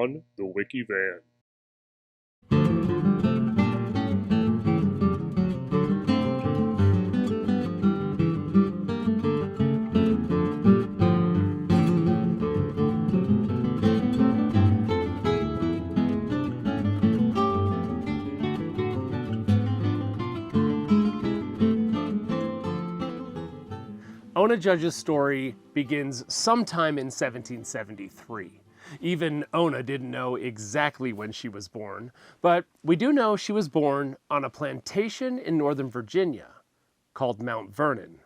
on the Wiki Van. Ona Judge's story begins sometime in 1773. Even Ona didn't know exactly when she was born, but we do know she was born on a plantation in Northern Virginia called Mount Vernon.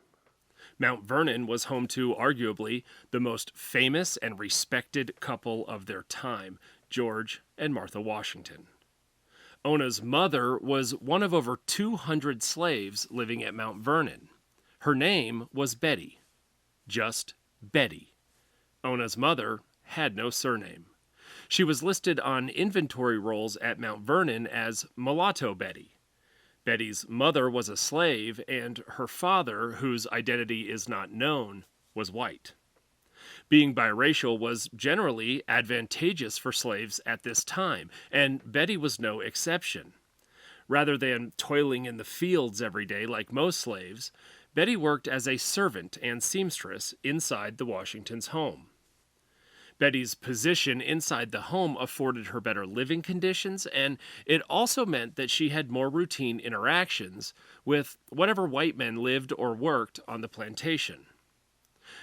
Mount Vernon was home to arguably the most famous and respected couple of their time, George and Martha Washington. Ona's mother was one of over 200 slaves living at Mount Vernon. Her name was Betty. Just Betty. Ona's mother had no surname. She was listed on inventory rolls at Mount Vernon as Mulatto Betty. Betty's mother was a slave, and her father, whose identity is not known, was white. Being biracial was generally advantageous for slaves at this time, and Betty was no exception. Rather than toiling in the fields every day like most slaves, Betty worked as a servant and seamstress inside the Washingtons' home. Betty's position inside the home afforded her better living conditions, and it also meant that she had more routine interactions with whatever white men lived or worked on the plantation.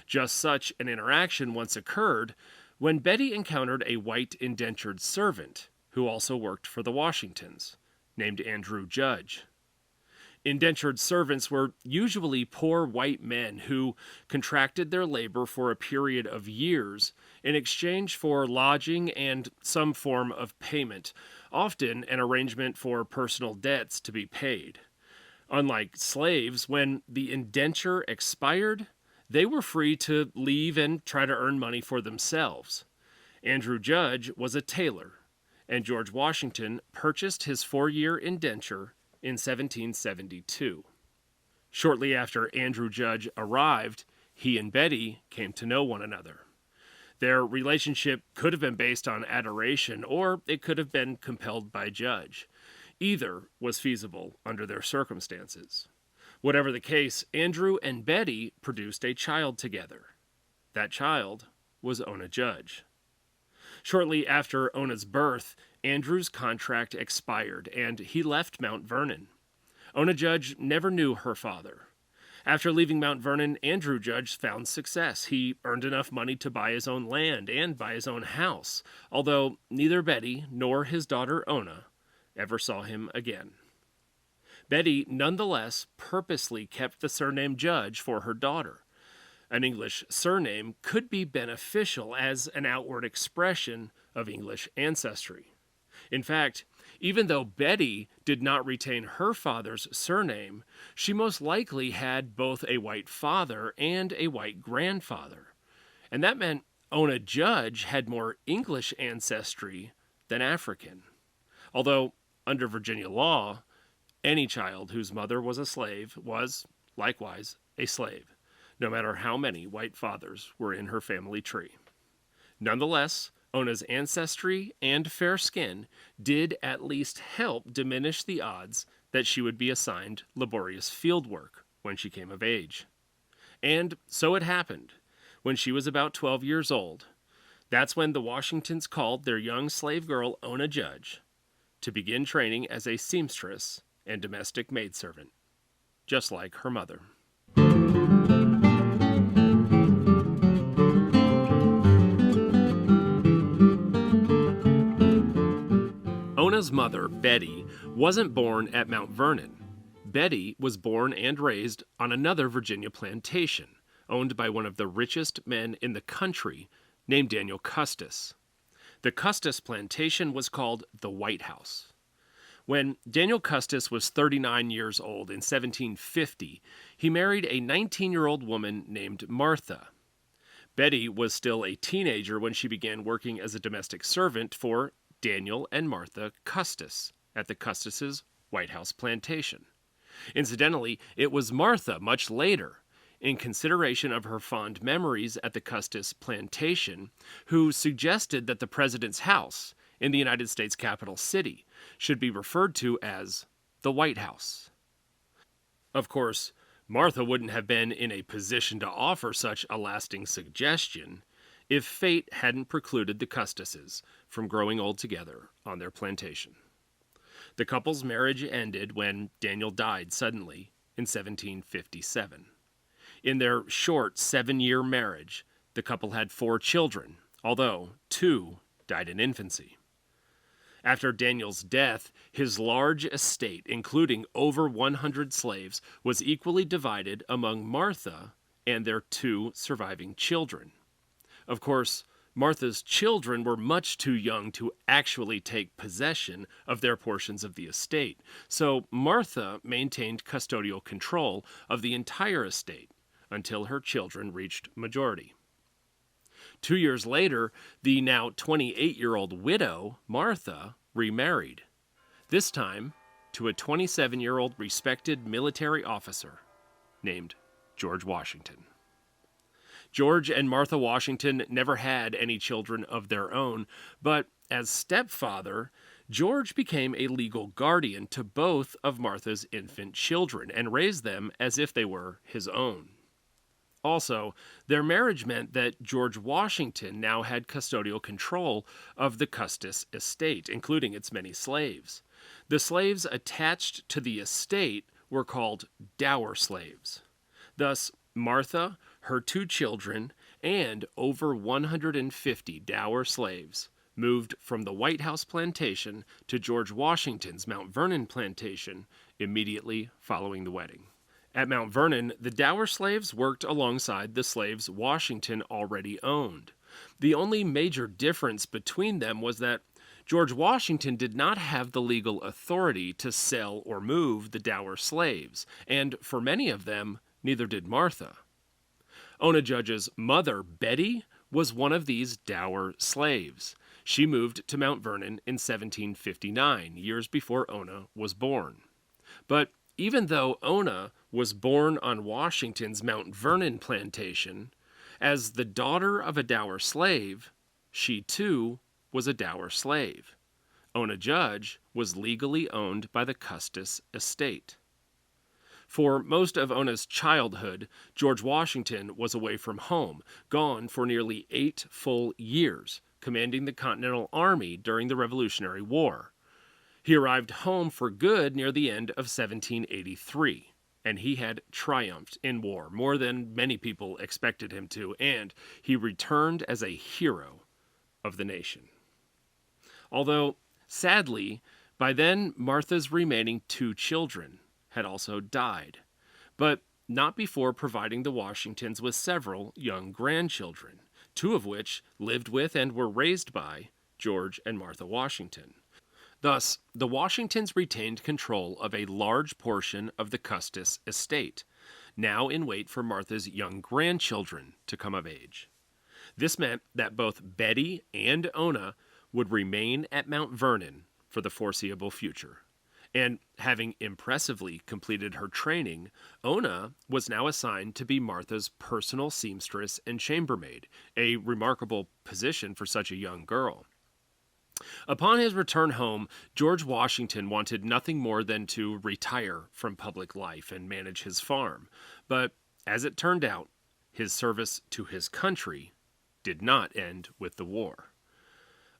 Just such an interaction once occurred when Betty encountered a white indentured servant who also worked for the Washingtons, named Andrew Judge. Indentured servants were usually poor white men who contracted their labor for a period of years in exchange for lodging and some form of payment, often an arrangement for personal debts to be paid. Unlike slaves, when the indenture expired, they were free to leave and try to earn money for themselves. Andrew Judge was a tailor, and George Washington purchased his 4-year indenture in 1772. Shortly after Andrew Judge arrived, he and Betty came to know one another. Their relationship could have been based on adoration, or it could have been compelled by Judge. Either was feasible under their circumstances. Whatever the case, Andrew and Betty produced a child together. That child was Ona Judge. Shortly after Ona's birth, Andrew's contract expired, and he left Mount Vernon. Ona Judge never knew her father. After leaving Mount Vernon, Andrew Judge found success. He earned enough money to buy his own land and buy his own house, although neither Betty nor his daughter Ona ever saw him again. Betty nonetheless purposely kept the surname Judge for her daughter. An English surname could be beneficial as an outward expression of English ancestry. In fact, even though Betty did not retain her father's surname, she most likely had both a white father and a white grandfather. And that meant Ona Judge had more English ancestry than African. Although, under Virginia law, any child whose mother was a slave was, likewise, a slave, no matter how many white fathers were in her family tree. Nonetheless, Ona's ancestry and fair skin did at least help diminish the odds that she would be assigned laborious field work when she came of age. And so it happened. When she was about 12 years old, that's when the Washingtons called their young slave girl Ona Judge to begin training as a seamstress and domestic maidservant, just like her mother. Ona's mother, Betty, wasn't born at Mount Vernon. Betty was born and raised on another Virginia plantation, owned by one of the richest men in the country, named Daniel Custis. The Custis plantation was called the White House. When Daniel Custis was 39 years old in 1750, he married a 19-year-old woman named Martha. Betty was still a teenager when she began working as a domestic servant for Daniel and Martha Custis at the Custis' White House plantation. Incidentally, it was Martha much later, in consideration of her fond memories at the Custis Plantation, who suggested that the president's house in the United States capital city should be referred to as the White House. Of course, Martha wouldn't have been in a position to offer such a lasting suggestion if fate hadn't precluded the Custises from growing old together on their plantation. The couple's marriage ended when Daniel died suddenly in 1757. In their short 7-year marriage, the couple had 4 children, although 2 died in infancy. After Daniel's death, his large estate, including over 100 slaves, was equally divided among Martha and their 2 surviving children. Of course, Martha's children were much too young to actually take possession of their portions of the estate, so Martha maintained custodial control of the entire estate until her children reached majority. 2 years later, the now 28-year-old widow, Martha, remarried, this time to a 27-year-old respected military officer named George Washington. George and Martha Washington never had any children of their own, but as stepfather, George became a legal guardian to both of Martha's infant children and raised them as if they were his own. Also, their marriage meant that George Washington now had custodial control of the Custis estate, including its many slaves. The slaves attached to the estate were called dower slaves. Thus, Martha, her 2 children, and over 150 dower slaves moved from the White House plantation to George Washington's Mount Vernon plantation immediately following the wedding. At Mount Vernon, the dower slaves worked alongside the slaves Washington already owned. The only major difference between them was that George Washington did not have the legal authority to sell or move the dower slaves, and for many of them, neither did Martha. Ona Judge's mother, Betty, was one of these dower slaves. She moved to Mount Vernon in 1759, years before Ona was born. But even though Ona was born on Washington's Mount Vernon plantation, as the daughter of a dower slave, she too was a dower slave. Ona Judge was legally owned by the Custis estate. For most of Ona's childhood, George Washington was away from home, gone for nearly 8 full years, commanding the Continental Army during the Revolutionary War. He arrived home for good near the end of 1783, and he had triumphed in war more than many people expected him to, and he returned as a hero of the nation. Although, sadly, by then Martha's remaining 2 children had also died, but not before providing the Washingtons with several young grandchildren, 2 of which lived with and were raised by George and Martha Washington. Thus, the Washingtons retained control of a large portion of the Custis estate, now in wait for Martha's young grandchildren to come of age. This meant that both Betty and Ona would remain at Mount Vernon for the foreseeable future. And having impressively completed her training, Ona was now assigned to be Martha's personal seamstress and chambermaid, a remarkable position for such a young girl. Upon his return home, George Washington wanted nothing more than to retire from public life and manage his farm. But as it turned out, his service to his country did not end with the war.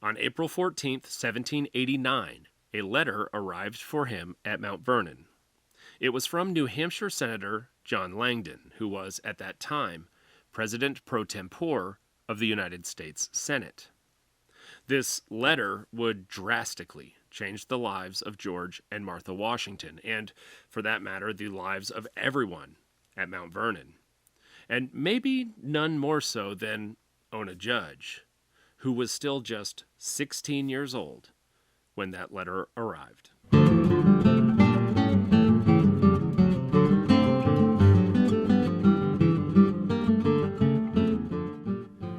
On April 14, 1789, a letter arrived for him at Mount Vernon. It was from New Hampshire Senator John Langdon, who was, at that time, President pro tempore of the United States Senate. This letter would drastically change the lives of George and Martha Washington, and, for that matter, the lives of everyone at Mount Vernon. And maybe none more so than Ona Judge, who was still just 16 years old when that letter arrived.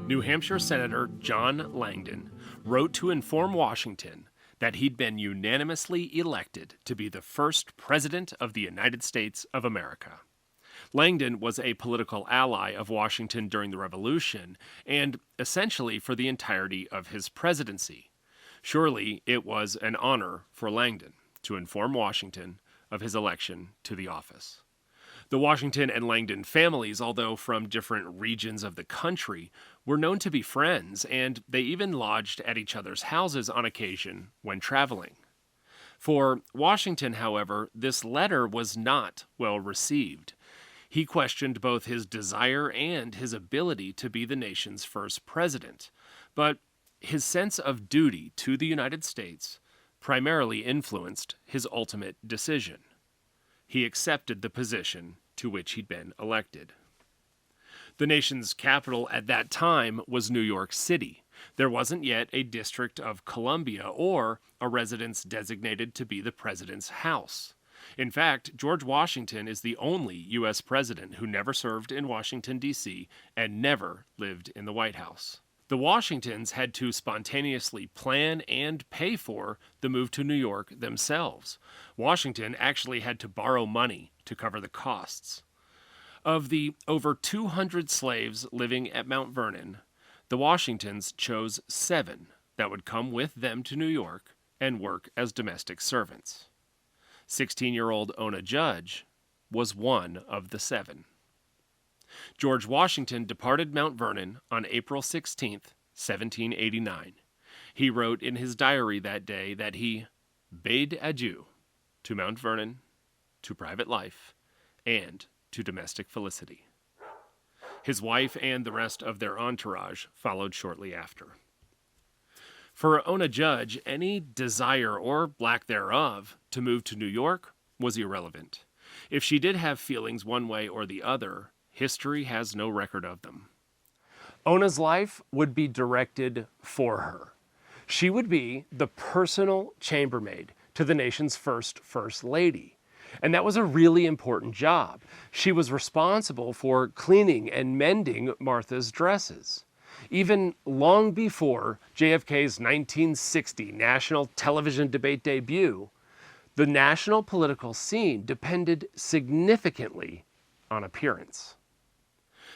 New Hampshire Senator John Langdon wrote to inform Washington that he'd been unanimously elected to be the first president of the United States of America. Langdon was a political ally of Washington during the Revolution, and essentially for the entirety of his presidency. Surely it was an honor for Langdon to inform Washington of his election to the office. The Washington and Langdon families, although from different regions of the country, were known to be friends, and they even lodged at each other's houses on occasion when traveling. For Washington, however, this letter was not well received. He questioned both his desire and his ability to be the nation's first president, but his sense of duty to the United States primarily influenced his ultimate decision. He accepted the position to which he'd been elected. The nation's capital at that time was New York City. There wasn't yet a District of Columbia or a residence designated to be the president's house. In fact, George Washington is the only U.S. president who never served in Washington, D.C., and never lived in the White House. The Washingtons had to spontaneously plan and pay for the move to New York themselves. Washington actually had to borrow money to cover the costs. Of the over 200 slaves living at Mount Vernon, the Washingtons chose 7 that would come with them to New York and work as domestic servants. 16-year-old Ona Judge was one of the 7. George Washington departed Mount Vernon on April 16, 1789. He wrote in his diary that day that he bade adieu to Mount Vernon, to private life, and to domestic felicity. His wife and the rest of their entourage followed shortly after. For Ona Judge, any desire or lack thereof to move to New York was irrelevant. If she did have feelings one way or the other, history has no record of them. Ona's life would be directed for her. She would be the personal chambermaid to the nation's First Lady. And that was a really important job. She was responsible for cleaning and mending Martha's dresses. Even long before JFK's 1960 national television debate debut, the national political scene depended significantly on appearance.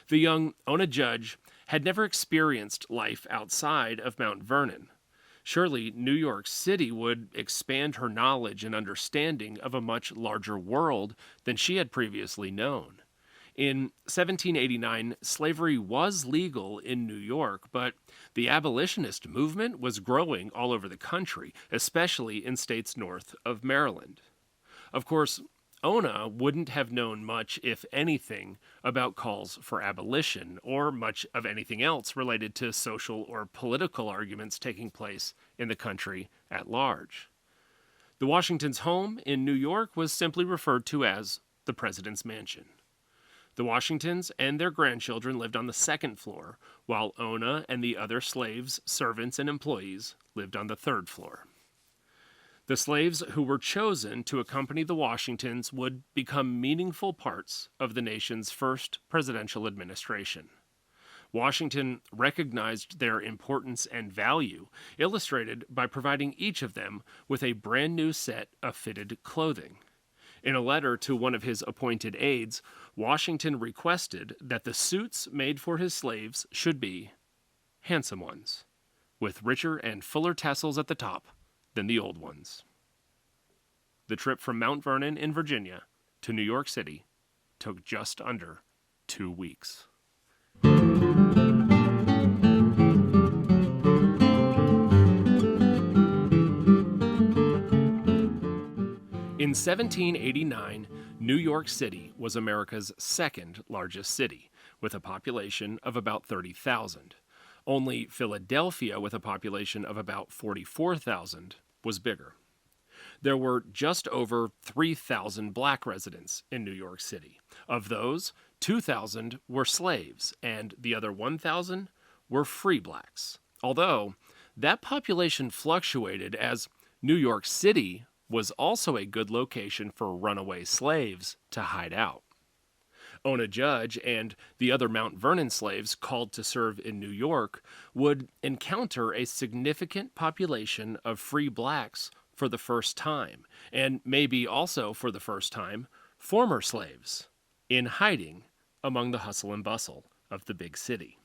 The young Ona Judge had never experienced life outside of Mount Vernon. Surely New York City would expand her knowledge and understanding of a much larger world than she had previously known. In 1789, slavery was legal in New York, but the abolitionist movement was growing all over the country, especially in states north of Maryland. Of course, Ona wouldn't have known much, if anything, about calls for abolition, or much of anything else related to social or political arguments taking place in the country at large. The Washingtons' home in New York was simply referred to as the President's Mansion. The Washingtons and their grandchildren lived on the 2nd floor, while Ona and the other slaves, servants, and employees lived on the 3rd floor. The slaves who were chosen to accompany the Washingtons would become meaningful parts of the nation's first presidential administration. Washington recognized their importance and value, illustrated by providing each of them with a brand new set of fitted clothing. In a letter to one of his appointed aides, Washington requested that the suits made for his slaves should be handsome ones, with richer and fuller tassels at the top than the old ones. The trip from Mount Vernon in Virginia to New York City took just under 2 weeks. In 1789, New York City was America's 2nd largest city, with a population of about 30,000. Only Philadelphia, with a population of about 44,000, was bigger. There were just over 3,000 black residents in New York City. Of those, 2,000 were slaves, and the other 1,000 were free blacks. Although, that population fluctuated as New York City was also a good location for runaway slaves to hide out. Ona Judge and the other Mount Vernon slaves called to serve in New York would encounter a significant population of free blacks for the first time, and maybe also for the first time, former slaves. in hiding among the hustle and bustle of the big city.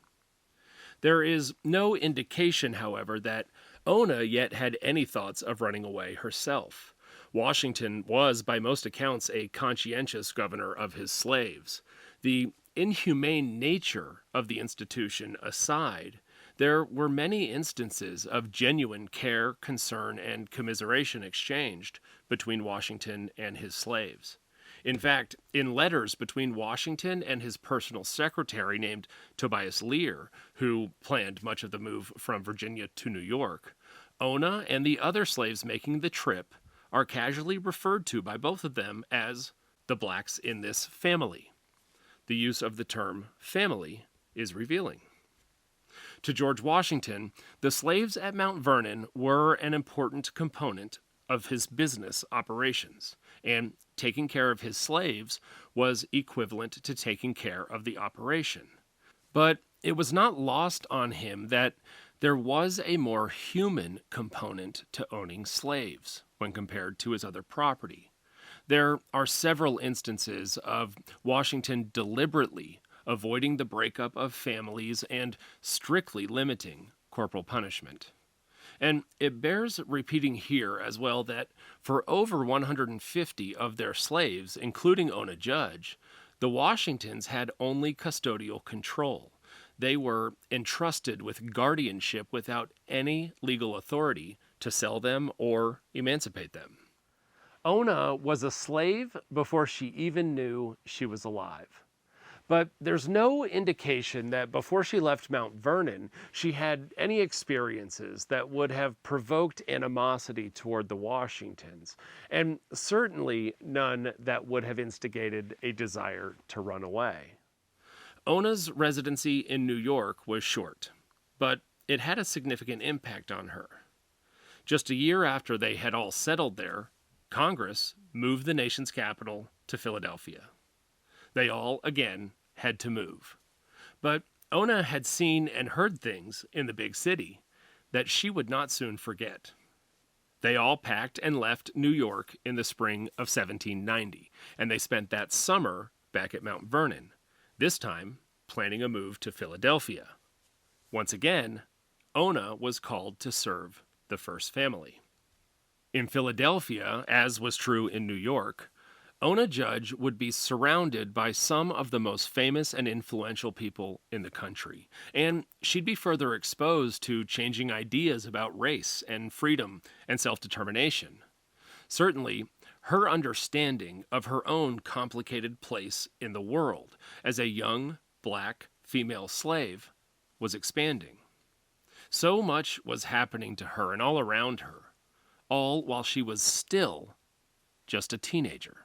There is no indication, however, that Ona yet had any thoughts of running away herself. Washington was, by most accounts, a conscientious governor of his slaves. The inhumane nature of the institution aside, there were many instances of genuine care, concern, and commiseration exchanged between Washington and his slaves. In fact, in letters between Washington and his personal secretary named Tobias Lear, who planned much of the move from Virginia to New York, Ona and the other slaves making the trip are casually referred to by both of them as the blacks in this family. The use of the term family is revealing. To George Washington, the slaves at Mount Vernon were an important component of his business operations, and taking care of his slaves was equivalent to taking care of the operation. But it was not lost on him that there was a more human component to owning slaves when compared to his other property. There are several instances of Washington deliberately avoiding the breakup of families and strictly limiting corporal punishment. And it bears repeating here as well that for over 150 of their slaves, including Ona Judge, the Washingtons had only custodial control. They were entrusted with guardianship without any legal authority to sell them or emancipate them. Ona was a slave before she even knew she was alive. But there's no indication that before she left Mount Vernon, she had any experiences that would have provoked animosity toward the Washingtons, and certainly none that would have instigated a desire to run away. Ona's residency in New York was short, but it had a significant impact on her. Just a year after they had all settled there, Congress moved the nation's capital to Philadelphia. They all, again, had to move. But Ona had seen and heard things in the big city that she would not soon forget. They all packed and left New York in the spring of 1790, and they spent that summer back at Mount Vernon, this time planning a move to Philadelphia. Once again, Ona was called to serve the first family. In Philadelphia, as was true in New York, Ona Judge would be surrounded by some of the most famous and influential people in the country, and she'd be further exposed to changing ideas about race and freedom and self-determination. Certainly, her understanding of her own complicated place in the world as a young, black, female slave was expanding. So much was happening to her and all around her, all while she was still just a teenager.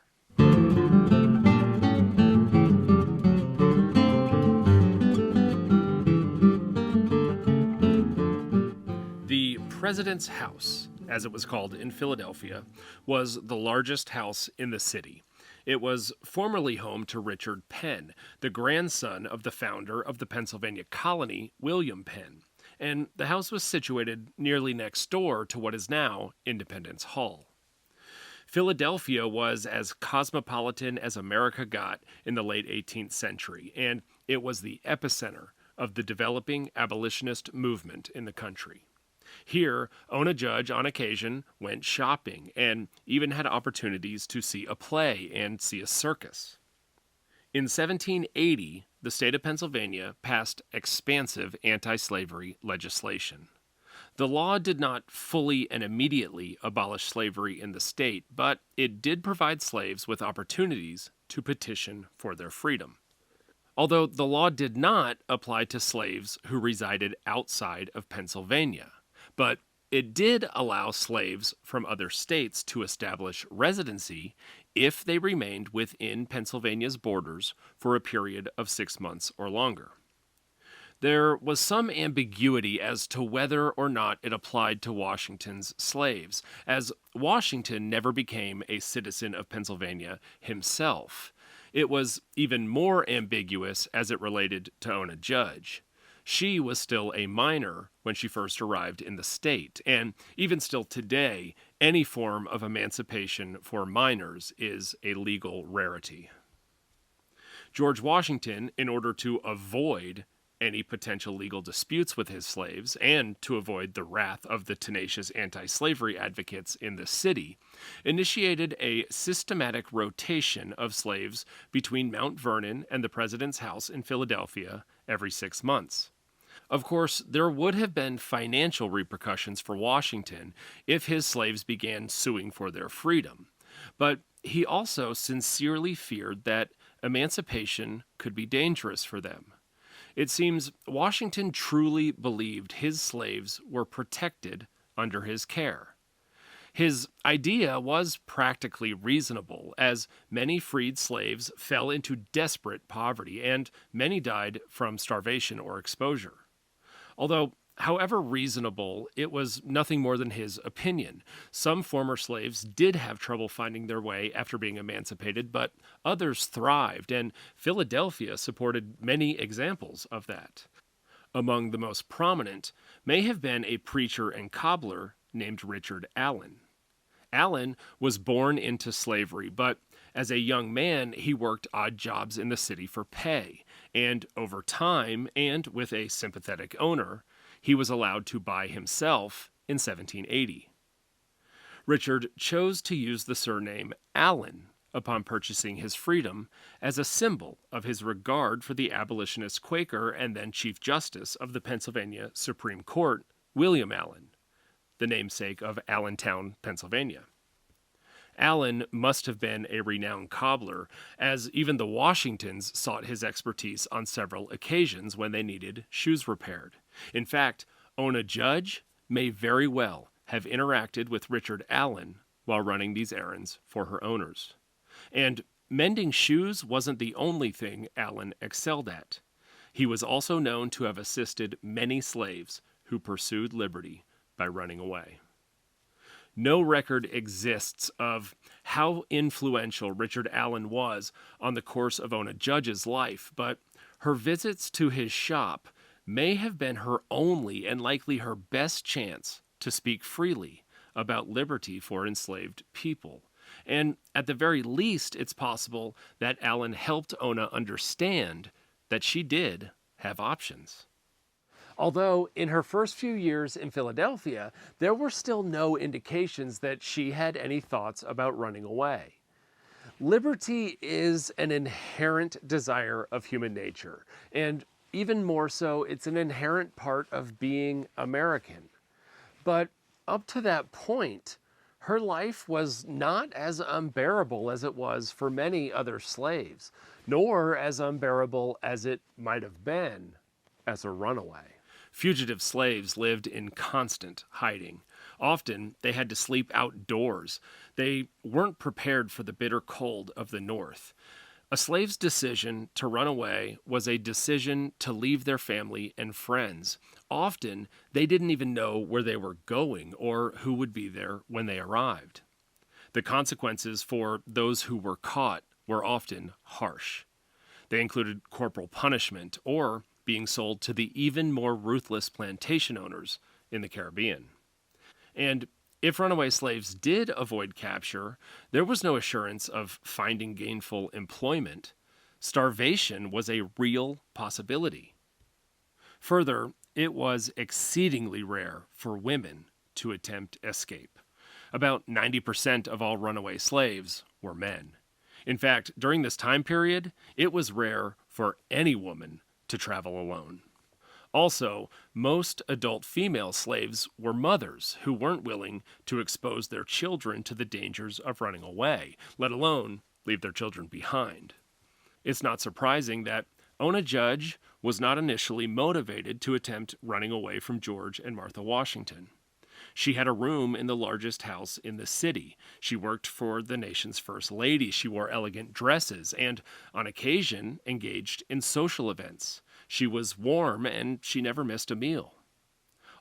The President's House, as it was called in Philadelphia, was the largest house in the city. It was formerly home to Richard Penn, the grandson of the founder of the Pennsylvania colony, William Penn, and the house was situated nearly next door to what is now Independence Hall. Philadelphia was as cosmopolitan as America got in the late 18th century, and it was the epicenter of the developing abolitionist movement in the country. Here, Ona Judge, on occasion, went shopping and even had opportunities to see a play and see a circus. In 1780, the state of Pennsylvania passed expansive anti-slavery legislation. The law did not fully and immediately abolish slavery in the state, but it did provide slaves with opportunities to petition for their freedom. Although the law did not apply to slaves who resided outside of Pennsylvania, but it did allow slaves from other states to establish residency if they remained within Pennsylvania's borders for a period of 6 months or longer. There was some ambiguity as to whether or not it applied to Washington's slaves, as Washington never became a citizen of Pennsylvania himself. It was even more ambiguous as it related to Ona Judge. She was still a minor when she first arrived in the state, and even still today, any form of emancipation for minors is a legal rarity. George Washington, in order to avoid any potential legal disputes with his slaves and to avoid the wrath of the tenacious anti-slavery advocates in the city, initiated a systematic rotation of slaves between Mount Vernon and the president's house in Philadelphia every 6 months. Of course, there would have been financial repercussions for Washington if his slaves began suing for their freedom, but he also sincerely feared that emancipation could be dangerous for them. It seems Washington truly believed his slaves were protected under his care. His idea was practically reasonable, as many freed slaves fell into desperate poverty and many died from starvation or exposure. Although, however reasonable, it was nothing more than his opinion. Some former slaves did have trouble finding their way after being emancipated, but others thrived, and Philadelphia supported many examples of that. Among the most prominent may have been a preacher and cobbler named Richard Allen. Allen was born into slavery, but as a young man, he worked odd jobs in the city for pay, and over time, and with a sympathetic owner, he was allowed to buy himself in 1780. Richard chose to use the surname Allen upon purchasing his freedom as a symbol of his regard for the abolitionist Quaker and then Chief Justice of the Pennsylvania Supreme Court, William Allen, the namesake of Allentown, Pennsylvania. Allen must have been a renowned cobbler, as even the Washingtons sought his expertise on several occasions when they needed shoes repaired. In fact, Ona Judge may very well have interacted with Richard Allen while running these errands for her owners. And mending shoes wasn't the only thing Allen excelled at. He was also known to have assisted many slaves who pursued liberty by running away. No record exists of how influential Richard Allen was on the course of Ona Judge's life, but her visits to his shop may have been her only and likely her best chance to speak freely about liberty for enslaved people. And at the very least, it's possible that Allen helped Ona understand that she did have options. Although in her first few years in Philadelphia, there were still no indications that she had any thoughts about running away. Liberty is an inherent desire of human nature, and even more so, it's an inherent part of being American. But up to that point, her life was not as unbearable as it was for many other slaves, nor as unbearable as it might have been as a runaway. Fugitive slaves lived in constant hiding. Often, they had to sleep outdoors. They weren't prepared for the bitter cold of the North. A slave's decision to run away was a decision to leave their family and friends. Often, they didn't even know where they were going or who would be there when they arrived. The consequences for those who were caught were often harsh. They included corporal punishment or being sold to the even more ruthless plantation owners in the Caribbean. And if runaway slaves did avoid capture, there was no assurance of finding gainful employment. Starvation was a real possibility. Further, it was exceedingly rare for women to attempt escape. About 90% of all runaway slaves were men. In fact, during this time period, it was rare for any woman to travel alone. Also, most adult female slaves were mothers who weren't willing to expose their children to the dangers of running away, let alone leave their children behind. It's not surprising that Ona Judge was not initially motivated to attempt running away from George and Martha Washington. She had a room in the largest house in the city. She worked for the nation's first lady. She wore elegant dresses and, on occasion, engaged in social events. She was warm and she never missed a meal.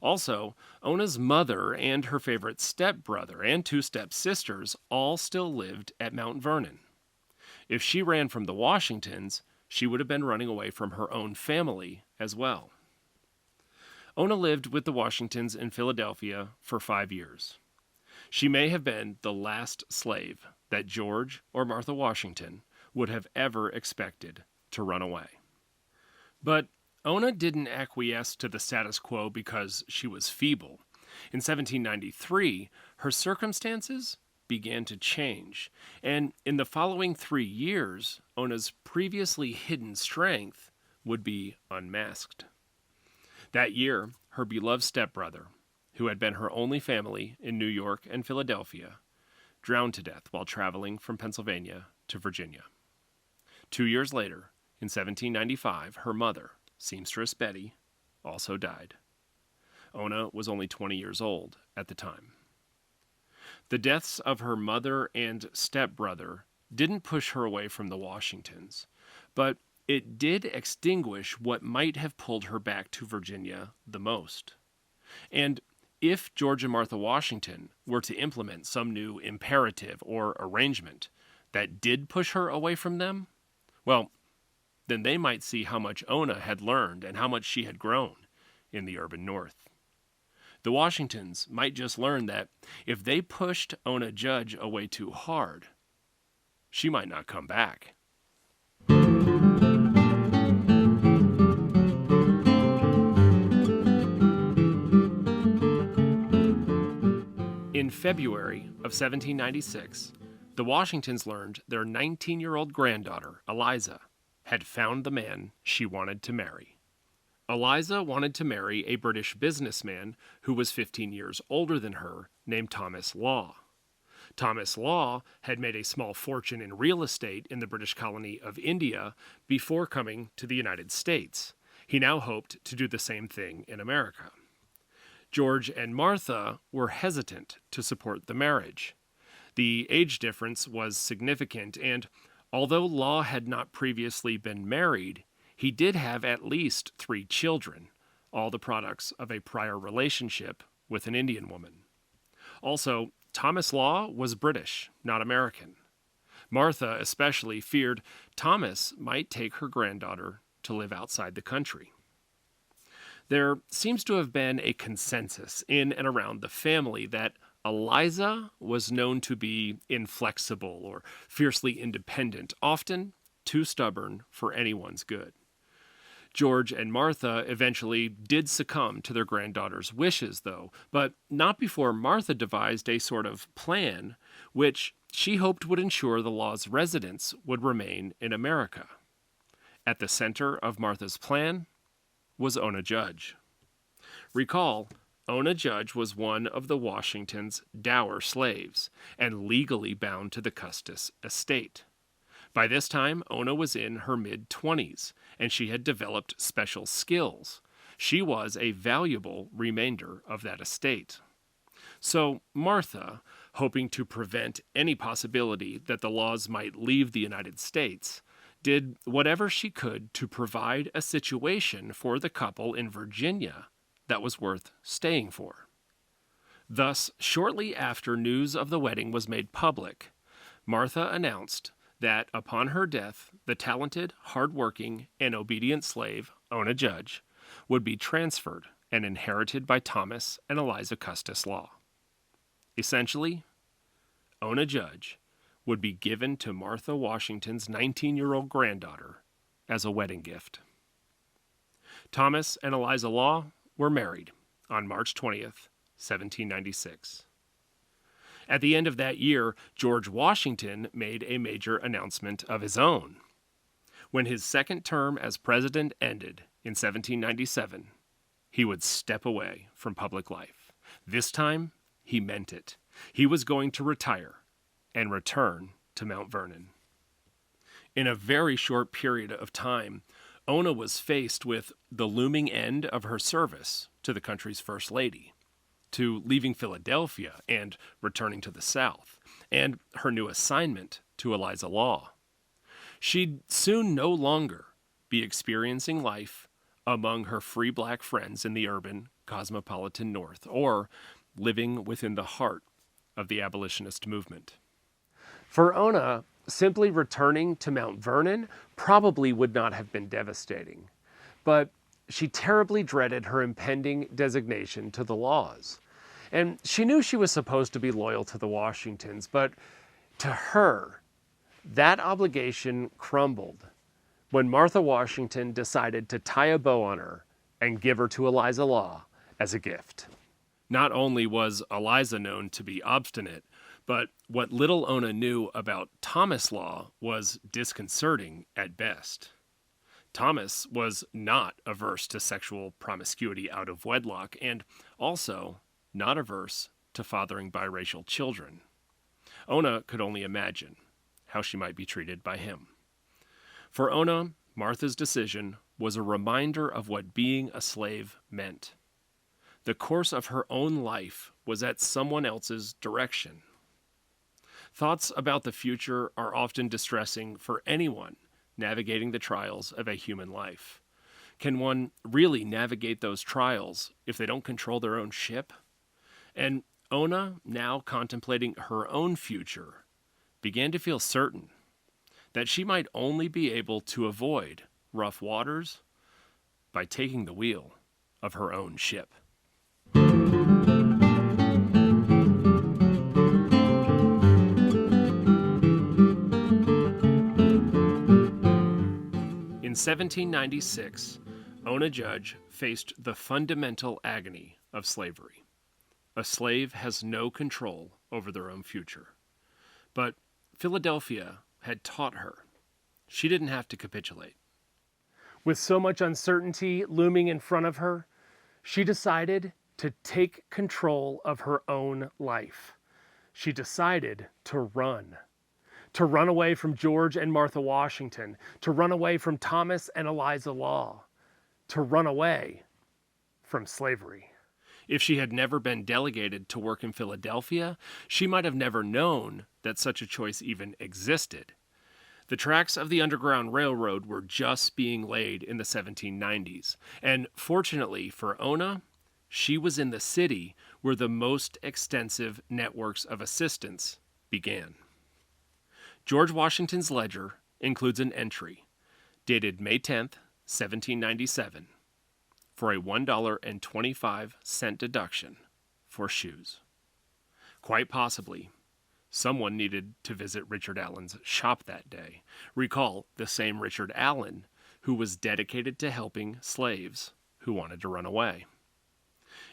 Also, Ona's mother and her favorite stepbrother and 2 stepsisters all still lived at Mount Vernon. If she ran from the Washingtons, she would have been running away from her own family as well. Ona lived with the Washingtons in Philadelphia for 5 years. She may have been the last slave that George or Martha Washington would have ever expected to to run away. But Ona didn't acquiesce to the status quo because she was feeble. In 1793, her circumstances began to change, and in the following 3 years, Ona's previously hidden strength would be unmasked. That year, her beloved stepbrother, who had been her only family in New York and Philadelphia, drowned to death while traveling from Pennsylvania to Virginia. 2 years later, in 1795, her mother, seamstress Betty, also died. Ona was only 20 years old at the time. The deaths of her mother and stepbrother didn't push her away from the Washingtons, but it did extinguish what might have pulled her back to Virginia the most. And if George and Martha Washington were to implement some new imperative or arrangement that did push her away from them, well, then they might see how much Ona had learned and how much she had grown in the urban North. The Washingtons might just learn that if they pushed Ona Judge away too hard, she might not come back. In February of 1796, the Washingtons learned their 19-year-old granddaughter, Eliza, had found the man she wanted to marry. Eliza wanted to marry a British businessman who was 15 years older than her, named Thomas Law. Thomas Law had made a small fortune in real estate in the British colony of India before coming to the United States. He now hoped to do the same thing in America. George and Martha were hesitant to support the marriage. The age difference was significant, and although Law had not previously been married, he did have at least 3 children, all the products of a prior relationship with an Indian woman. Also, Thomas Law was British, not American. Martha especially feared Thomas might take her granddaughter to live outside the country. There seems to have been a consensus in and around the family that Eliza was known to be inflexible or fiercely independent, often too stubborn for anyone's good. George and Martha eventually did succumb to their granddaughter's wishes, though, but not before Martha devised a sort of plan which she hoped would ensure the Law's residence would remain in America. At the center of Martha's plan was Ona Judge. Recall, Ona Judge was one of the Washingtons' dower slaves and legally bound to the Custis estate. By this time, Ona was in her mid-20s, and she had developed special skills. She was a valuable remainder of that estate. So Martha, hoping to prevent any possibility that the Laws might leave the United States, did whatever she could to provide a situation for the couple in Virginia that was worth staying for. Thus, shortly after news of the wedding was made public, Martha announced that upon her death, the talented, hard-working, and obedient slave, Ona Judge, would be transferred and inherited by Thomas and Eliza Custis Law. Essentially, Ona Judge would be given to Martha Washington's 19-year-old granddaughter as a wedding gift. Thomas and Eliza Law were married on March 20th, 1796. At the end of that year, George Washington made a major announcement of his own. When his second term as president ended in 1797, he would step away from public life. This time, he meant it. He was going to retire and return to Mount Vernon. In a very short period of time, Ona was faced with the looming end of her service to the country's First Lady, to leaving Philadelphia and returning to the South, and her new assignment to Eliza Law. She'd soon no longer be experiencing life among her free black friends in the urban, cosmopolitan North, or living within the heart of the abolitionist movement. For Ona, simply returning to Mount Vernon probably would not have been devastating, but she terribly dreaded her impending designation to the Laws. And she knew she was supposed to be loyal to the Washingtons, but to her, that obligation crumbled when Martha Washington decided to tie a bow on her and give her to Eliza Law as a gift. Not only was Eliza known to be obstinate, but what little Ona knew about Thomas Law was disconcerting at best. Thomas was not averse to sexual promiscuity out of wedlock, and also not averse to fathering biracial children. Ona could only imagine how she might be treated by him. For Ona, Martha's decision was a reminder of what being a slave meant. The course of her own life was at someone else's direction. Thoughts about the future are often distressing for anyone navigating the trials of a human life. Can one really navigate those trials if they don't control their own ship? And Ona, now contemplating her own future, began to feel certain that she might only be able to avoid rough waters by taking the wheel of her own ship. In 1796, Ona Judge faced the fundamental agony of slavery. A slave has no control over their own future. But Philadelphia had taught her she didn't have to capitulate. With so much uncertainty looming in front of her, she decided to take control of her own life. She decided to run away from George and Martha Washington, to run away from Thomas and Eliza Law, to run away from slavery. If she had never been delegated to work in Philadelphia, she might have never known that such a choice even existed. The tracks of the Underground Railroad were just being laid in the 1790s, and fortunately for Ona, she was in the city where the most extensive networks of assistance began. George Washington's ledger includes an entry dated May 10th, 1797, for a $1.25 deduction for shoes. Quite possibly, someone needed to visit Richard Allen's shop that day. Recall the same Richard Allen who was dedicated to helping slaves who wanted to run away.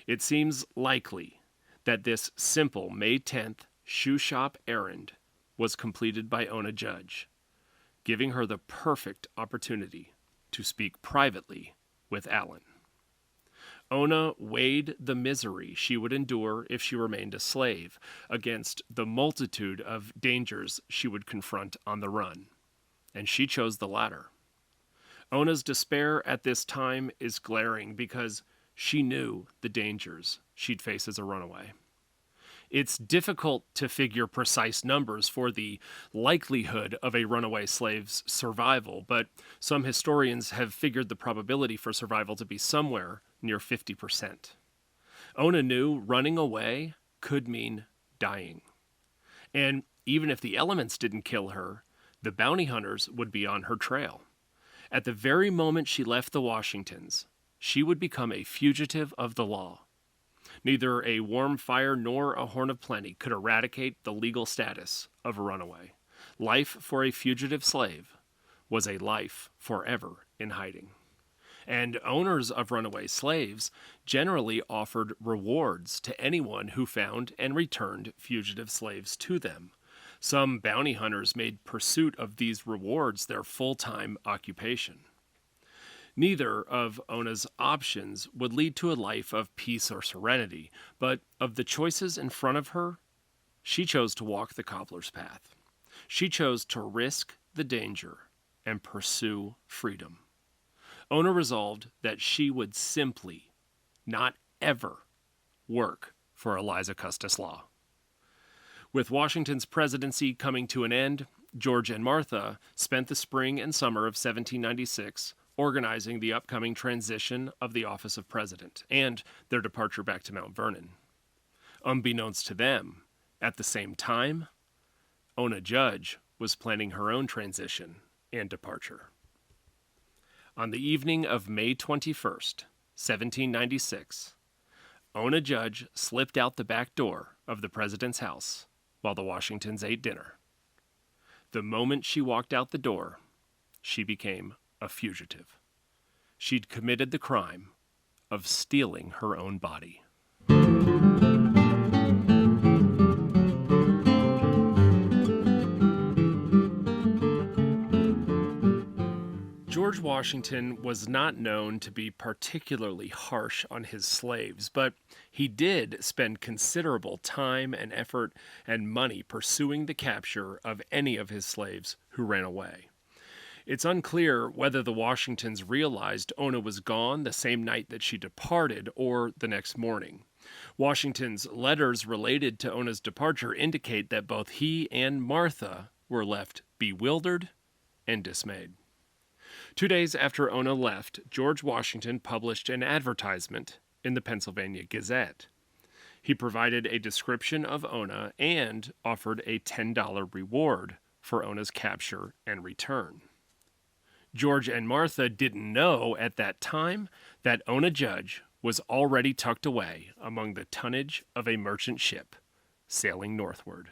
It seems likely that this simple May 10th shoe shop errand was completed by Ona Judge, giving her the perfect opportunity to speak privately with Allen. Ona weighed the misery she would endure if she remained a slave against the multitude of dangers she would confront on the run, and she chose the latter. Ona's despair at this time is glaring because she knew the dangers she'd face as a runaway. It's difficult to figure precise numbers for the likelihood of a runaway slave's survival, but some historians have figured the probability for survival to be somewhere near 50%. Ona knew running away could mean dying. And even if the elements didn't kill her, the bounty hunters would be on her trail. At the very moment she left the Washingtons, she would become a fugitive of the law. Neither a warm fire nor a horn of plenty could eradicate the legal status of a runaway. Life for a fugitive slave was a life forever in hiding. And owners of runaway slaves generally offered rewards to anyone who found and returned fugitive slaves to them. Some bounty hunters made pursuit of these rewards their full-time occupation. Neither of Ona's options would lead to a life of peace or serenity, but of the choices in front of her, she chose to walk the cobbler's path. She chose to risk the danger and pursue freedom. Ona resolved that she would simply not ever work for Eliza Custis Law. With Washington's presidency coming to an end, George and Martha spent the spring and summer of 1796 organizing the upcoming transition of the office of president and their departure back to Mount Vernon. Unbeknownst to them, at the same time, Ona Judge was planning her own transition and departure. On the evening of May 21st, 1796, Ona Judge slipped out the back door of the president's house while the Washingtons ate dinner. The moment she walked out the door, she became a fugitive. She'd committed the crime of stealing her own body. George Washington was not known to be particularly harsh on his slaves, but he did spend considerable time and effort and money pursuing the capture of any of his slaves who ran away. It's unclear whether the Washingtons realized Ona was gone the same night that she departed or the next morning. Washington's letters related to Ona's departure indicate that both he and Martha were left bewildered and dismayed. 2 days after Ona left, George Washington published an advertisement in the Pennsylvania Gazette. He provided a description of Ona and offered a $10 reward for Ona's capture and return. George and Martha didn't know at that time that Ona Judge was already tucked away among the tonnage of a merchant ship sailing northward.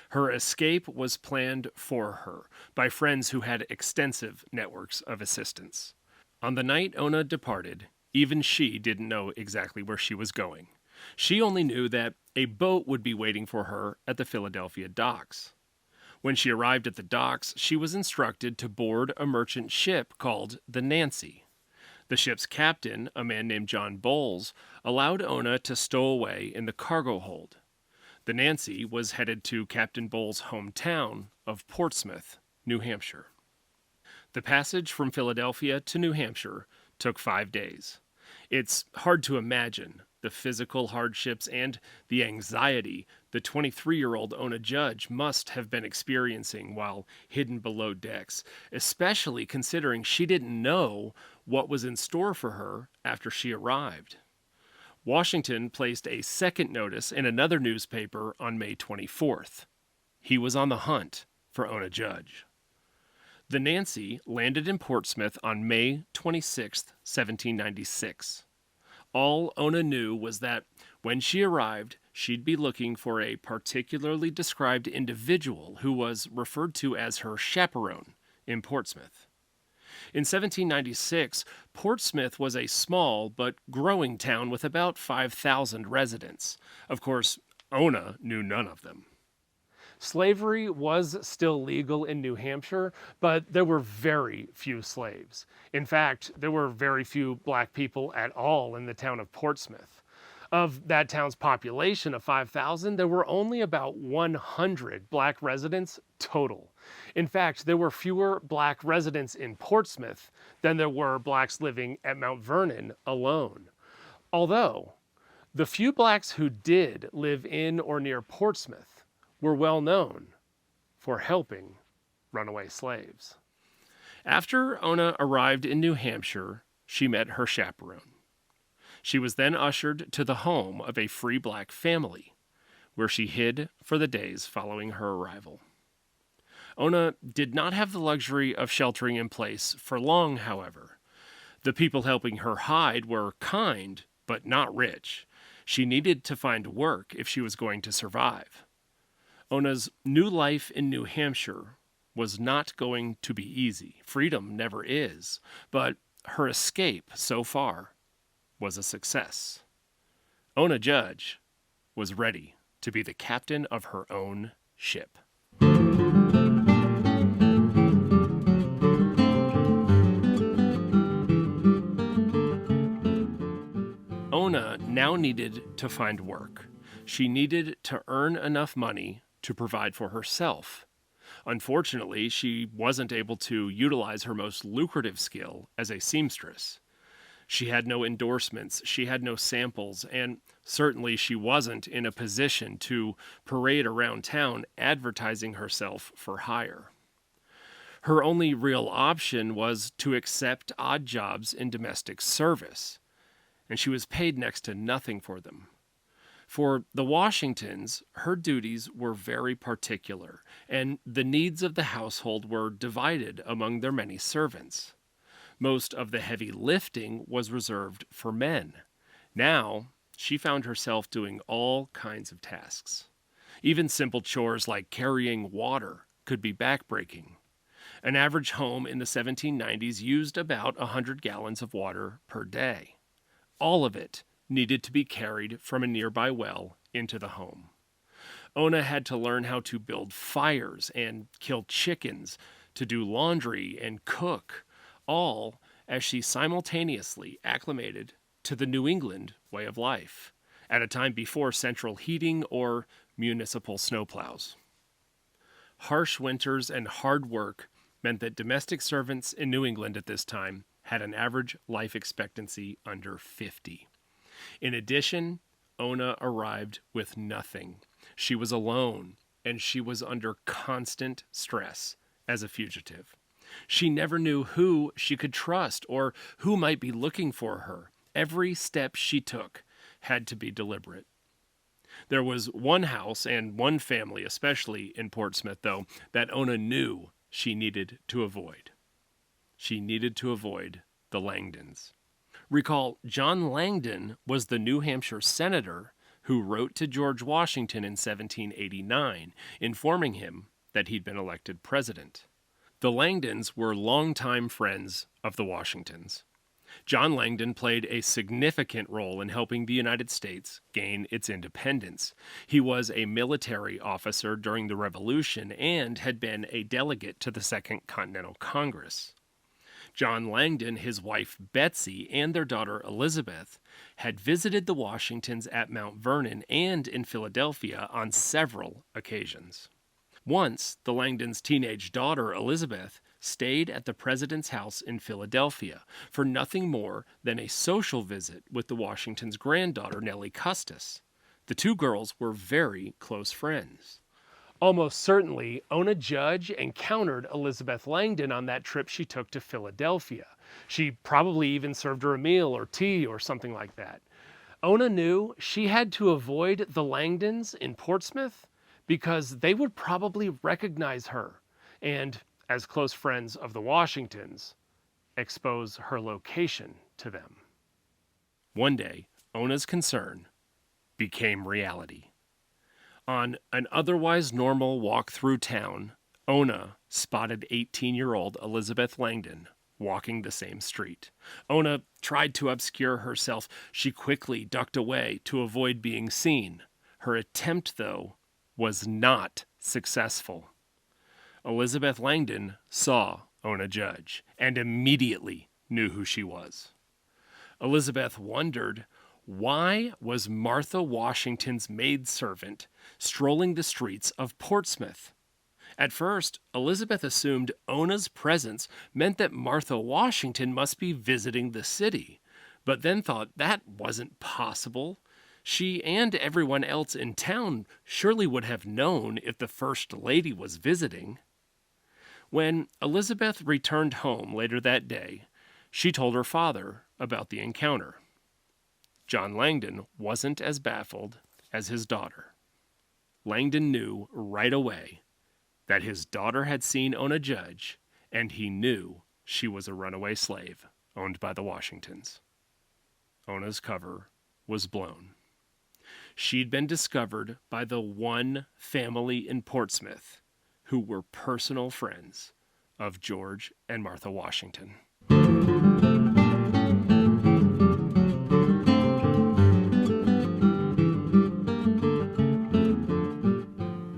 Her escape was planned for her by friends who had extensive networks of assistance. On the night Ona departed, even she didn't know exactly where she was going. She only knew that a boat would be waiting for her at the Philadelphia docks. When she arrived at the docks, she was instructed to board a merchant ship called the Nancy. The ship's captain, a man named John Bowles, allowed Ona to stow away in the cargo hold. The Nancy was headed to Captain Bowles' hometown of Portsmouth, New Hampshire. The passage from Philadelphia to New Hampshire took 5 days. It's hard to imagine the physical hardships and the anxiety the 23-year-old Ona Judge must have been experiencing while hidden below decks, especially considering she didn't know what was in store for her after she arrived. Washington placed a second notice in another newspaper on May 24th. He was on the hunt for Ona Judge. The Nancy landed in Portsmouth on May 26, 1796. All Ona knew was that when she arrived, she'd be looking for a particularly described individual who was referred to as her chaperone in Portsmouth. In 1796, Portsmouth was a small but growing town with about 5,000 residents. Of course, Ona knew none of them. Slavery was still legal in New Hampshire, but there were very few slaves. In fact, there were very few black people at all in the town of Portsmouth. Of that town's population of 5,000, there were only about 100 black residents total. In fact, there were fewer black residents in Portsmouth than there were blacks living at Mount Vernon alone. Although, the few blacks who did live in or near Portsmouth were well known for helping runaway slaves. After Ona arrived in New Hampshire, she met her chaperone. She was then ushered to the home of a free black family, where she hid for the days following her arrival. Ona did not have the luxury of sheltering in place for long, however. The people helping her hide were kind, but not rich. She needed to find work if she was going to survive. Ona's new life in New Hampshire was not going to be easy. Freedom never is, but her escape so far was a success. Ona Judge was ready to be the captain of her own ship. Ona now needed to find work. She needed to earn enough money to provide for herself. Unfortunately, she wasn't able to utilize her most lucrative skill as a seamstress. She had no endorsements, she had no samples, and certainly she wasn't in a position to parade around town advertising herself for hire. Her only real option was to accept odd jobs in domestic service, and she was paid next to nothing for them. For the Washingtons, her duties were very particular, and the needs of the household were divided among their many servants. Most of the heavy lifting was reserved for men. Now, she found herself doing all kinds of tasks. Even simple chores like carrying water could be backbreaking. An average home in the 1790s used about 100 gallons of water per day. All of it needed to be carried from a nearby well into the home. Ona had to learn how to build fires and kill chickens, to do laundry and cook, all as she simultaneously acclimated to the New England way of life, at a time before central heating or municipal snowplows. Harsh winters and hard work meant that domestic servants in New England at this time had an average life expectancy under 50. In addition, Ona arrived with nothing. She was alone, and she was under constant stress as a fugitive. She never knew who she could trust or who might be looking for her. Every step she took had to be deliberate. There was one house and one family, especially in Portsmouth, though, that Ona knew she needed to avoid. She needed to avoid the Langdons. Recall, John Langdon was the New Hampshire senator who wrote to George Washington in 1789, informing him that he'd been elected president. The Langdons were longtime friends of the Washingtons. John Langdon played a significant role in helping the United States gain its independence. He was a military officer during the Revolution and had been a delegate to the Second Continental Congress. John Langdon, his wife Betsy, and their daughter Elizabeth had visited the Washingtons at Mount Vernon and in Philadelphia on several occasions. Once, the Langdons' teenage daughter Elizabeth stayed at the president's house in Philadelphia for nothing more than a social visit with the Washingtons' granddaughter Nellie Custis. The two girls were very close friends. Almost certainly, Ona Judge encountered Elizabeth Langdon on that trip she took to Philadelphia. She probably even served her a meal or tea or something like that. Ona knew she had to avoid the Langdons in Portsmouth because they would probably recognize her and, as close friends of the Washingtons, expose her location to them. One day, Ona's concern became reality. On an otherwise normal walk through town, Ona spotted 18-year-old Elizabeth Langdon walking the same street. Ona tried to obscure herself. She quickly ducked away to avoid being seen. Her attempt, though, was not successful. Elizabeth Langdon saw Ona Judge and immediately knew who she was. Elizabeth wondered, why was Martha Washington's maidservant strolling the streets of Portsmouth? At first, Elizabeth assumed Ona's presence meant that Martha Washington must be visiting the city, but then thought that wasn't possible. She and everyone else in town surely would have known if the First Lady was visiting. When Elizabeth returned home later that day, she told her father about the encounter. John Langdon wasn't as baffled as his daughter. Langdon knew right away that his daughter had seen Ona Judge, and he knew she was a runaway slave owned by the Washingtons. Ona's cover was blown. She'd been discovered by the one family in Portsmouth who were personal friends of George and Martha Washington.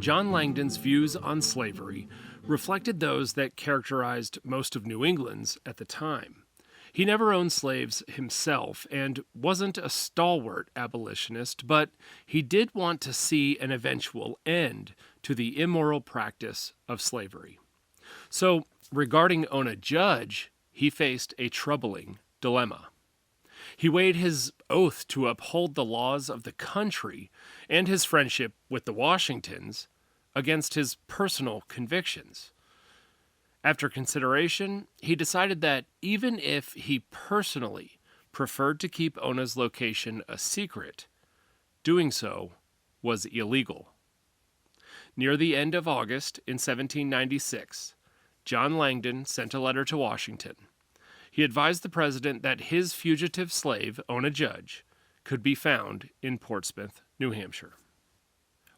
John Langdon's views on slavery reflected those that characterized most of New England's at the time. He never owned slaves himself and wasn't a stalwart abolitionist, but he did want to see an eventual end to the immoral practice of slavery. So, regarding Ona Judge, he faced a troubling dilemma. He weighed his oath to uphold the laws of the country and his friendship with the Washingtons against his personal convictions. After consideration, he decided that even if he personally preferred to keep Ona's location a secret, doing so was illegal. Near the end of August in 1796, John Langdon sent a letter to Washington. He advised the president that his fugitive slave, Ona Judge, could be found in Portsmouth, New Hampshire.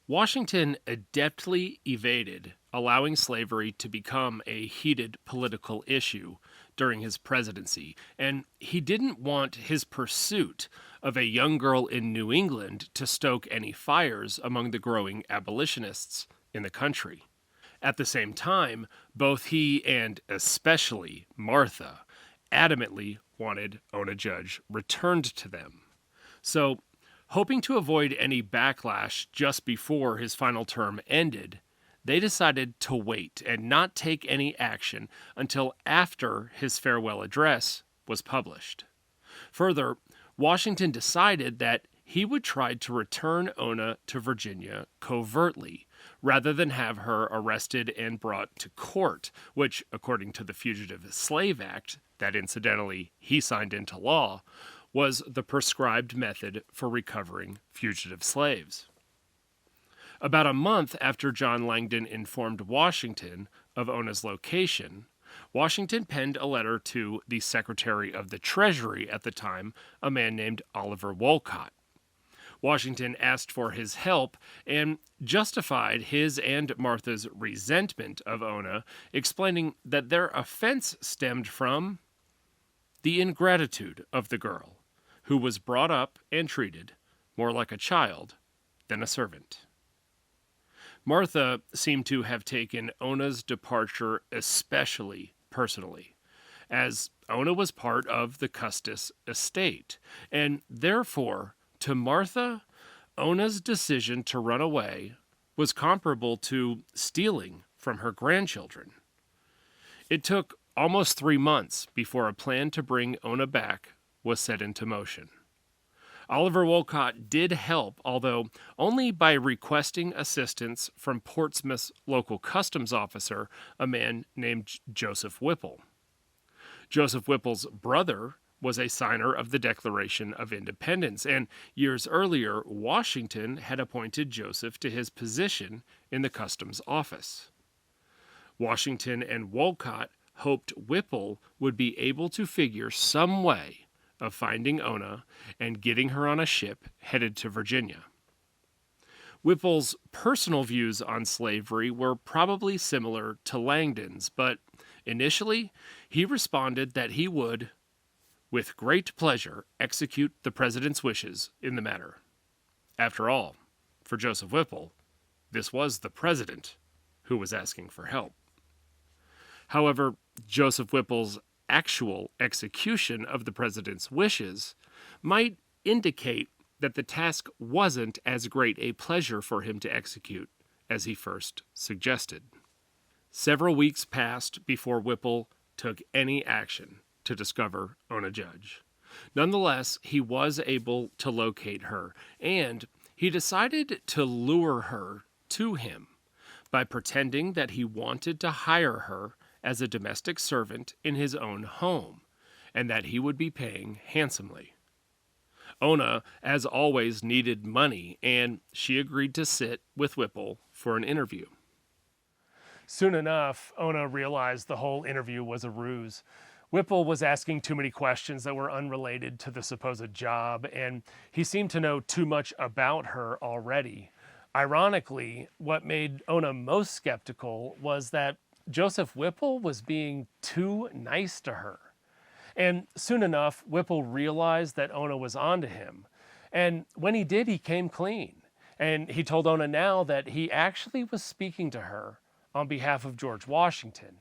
Washington adeptly evaded allowing slavery to become a heated political issue during his presidency, and he didn't want his pursuit of a young girl in New England to stoke any fires among the growing abolitionists in the country. At the same time, both he and especially Martha adamantly wanted Ona Judge returned to them. So, hoping to avoid any backlash just before his final term ended, they decided to wait and not take any action until after his farewell address was published. Further, Washington decided that he would try to return Ona to Virginia covertly, rather than have her arrested and brought to court, which, according to the Fugitive Slave Act, that incidentally he signed into law, was the prescribed method for recovering fugitive slaves. About a month after John Langdon informed Washington of Ona's location, Washington penned a letter to the Secretary of the Treasury at the time, a man named Oliver Wolcott. Washington asked for his help and justified his and Martha's resentment of Ona, explaining that their offense stemmed from the ingratitude of the girl, who was brought up and treated more like a child than a servant. Martha seemed to have taken Ona's departure especially personally, as Ona was part of the Custis estate, and therefore, to Martha, Ona's decision to run away was comparable to stealing from her grandchildren. It took almost 3 months before a plan to bring Ona back was set into motion. Oliver Wolcott did help, although only by requesting assistance from Portsmouth's local customs officer, a man named Joseph Whipple. Joseph Whipple's brother was a signer of the Declaration of Independence, and years earlier, Washington had appointed Joseph to his position in the customs office. Washington and Wolcott hoped Whipple would be able to figure some way of finding Ona and getting her on a ship headed to Virginia. Whipple's personal views on slavery were probably similar to Langdon's, but initially he responded that he would, with great pleasure, execute the president's wishes in the matter. After all, for Joseph Whipple, this was the president who was asking for help. However, Joseph Whipple's actual execution of the president's wishes might indicate that the task wasn't as great a pleasure for him to execute as he first suggested. Several weeks passed before Whipple took any action to discover Ona Judge. Nonetheless, he was able to locate her, and he decided to lure her to him by pretending that he wanted to hire her as a domestic servant in his own home, and that he would be paying handsomely. Ona, as always, needed money, and she agreed to sit with Whipple for an interview. Soon enough, Ona realized the whole interview was a ruse. Whipple was asking too many questions that were unrelated to the supposed job, and he seemed to know too much about her already. Ironically, what made Ona most skeptical was that Joseph Whipple was being too nice to her. And soon enough, Whipple realized that Ona was onto him. And when he did, he came clean. And he told Ona now that he actually was speaking to her on behalf of George Washington,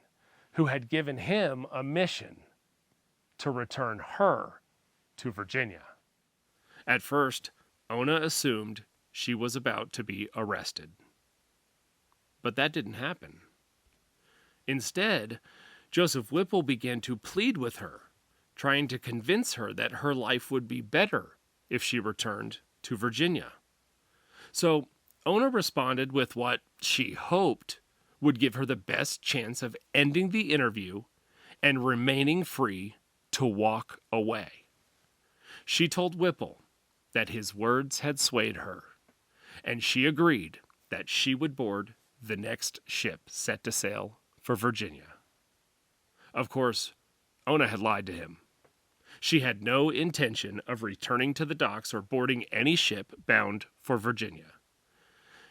who had given him a mission to return her to Virginia. At first, Ona assumed she was about to be arrested. But that didn't happen. Instead, Joseph Whipple began to plead with her, trying to convince her that her life would be better if she returned to Virginia. So Ona responded with what she hoped would give her the best chance of ending the interview and remaining free to walk away. She told Whipple that his words had swayed her, and she agreed that she would board the next ship set to sail for Virginia. Of course, Ona had lied to him. She had no intention of returning to the docks or boarding any ship bound for Virginia.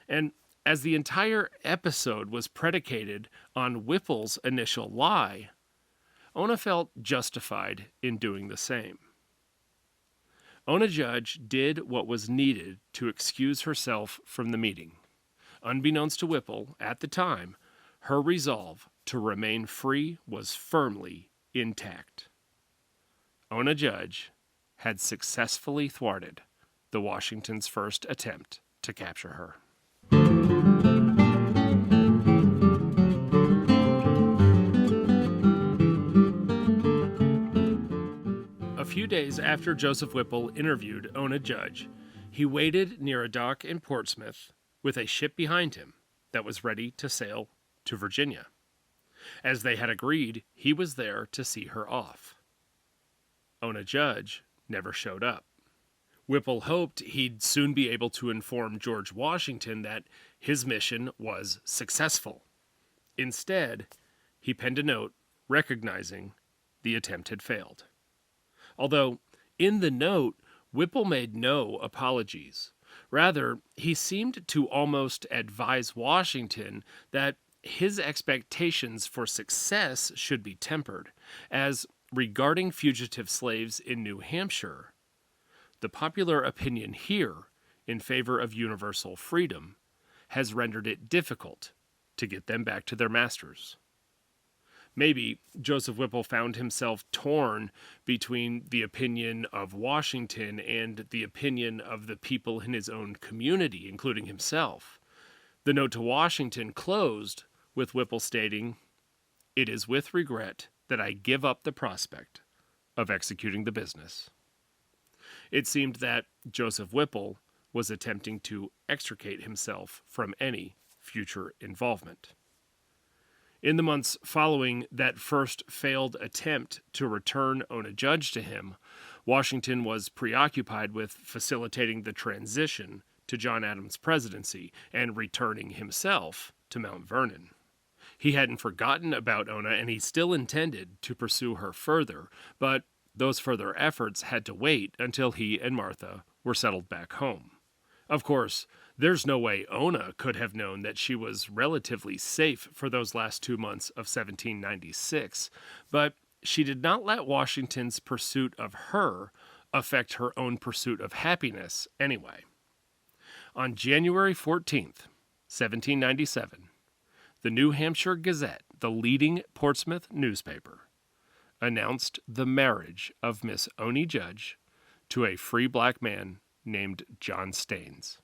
And as the entire episode was predicated on Whipple's initial lie, Ona felt justified in doing the same. Ona Judge did what was needed to excuse herself from the meeting. Unbeknownst to Whipple, at the time, her resolve to remain free was firmly intact. Ona Judge had successfully thwarted the Washington's first attempt to capture her. A few days after Joseph Whipple interviewed Ona Judge, he waited near a dock in Portsmouth with a ship behind him that was ready to sail to Virginia. As they had agreed, he was there to see her off. Ona Judge never showed up. Whipple hoped he'd soon be able to inform George Washington that his mission was successful. Instead, he penned a note recognizing the attempt had failed. Although, in the note, Whipple made no apologies. Rather, he seemed to almost advise Washington that his expectations for success should be tempered, as regarding fugitive slaves in New Hampshire, the popular opinion here in favor of universal freedom has rendered it difficult to get them back to their masters. Maybe Joseph Whipple found himself torn between the opinion of Washington and the opinion of the people in his own community, including himself. The note to Washington closed with Whipple stating, "It is with regret that I give up the prospect of executing the business." It seemed that Joseph Whipple was attempting to extricate himself from any future involvement. In the months following that first failed attempt to return Ona Judge to him, Washington was preoccupied with facilitating the transition to John Adams' presidency and returning himself to Mount Vernon. He hadn't forgotten about Ona, and he still intended to pursue her further, but those further efforts had to wait until he and Martha were settled back home. Of course, there's no way Ona could have known that she was relatively safe for those last 2 months of 1796, but she did not let Washington's pursuit of her affect her own pursuit of happiness anyway. On January 14th, 1797, the New Hampshire Gazette, the leading Portsmouth newspaper, announced the marriage of Miss Ona Judge to a free black man named John Staines.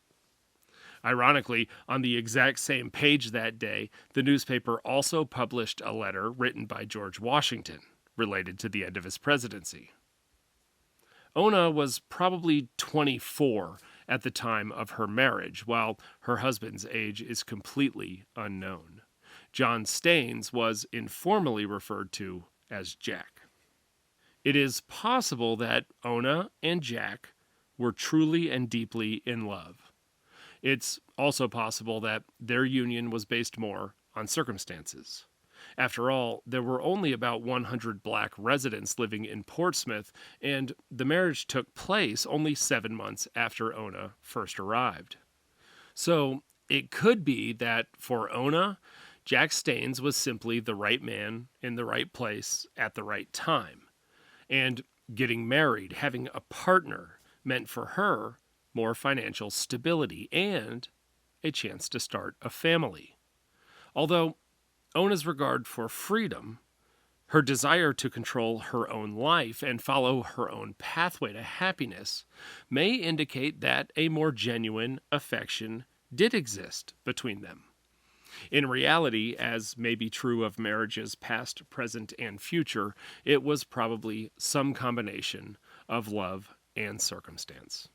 Ironically, on the exact same page that day, the newspaper also published a letter written by George Washington related to the end of his presidency. Ona was probably 24 at the time of her marriage, while her husband's age is completely unknown. John Staines was informally referred to as Jack. It is possible that Ona and Jack were truly and deeply in love. It's also possible that their union was based more on circumstances. After all, there were only about 100 black residents living in Portsmouth, and the marriage took place only 7 months after Ona first arrived. So it could be that for Ona, Jack Staines was simply the right man in the right place at the right time. And getting married, having a partner, meant for her more financial stability and a chance to start a family. Although Ona's regard for freedom, her desire to control her own life and follow her own pathway to happiness, may indicate that a more genuine affection did exist between them. In reality, as may be true of marriages past, present, and future, it was probably some combination of love and circumstance.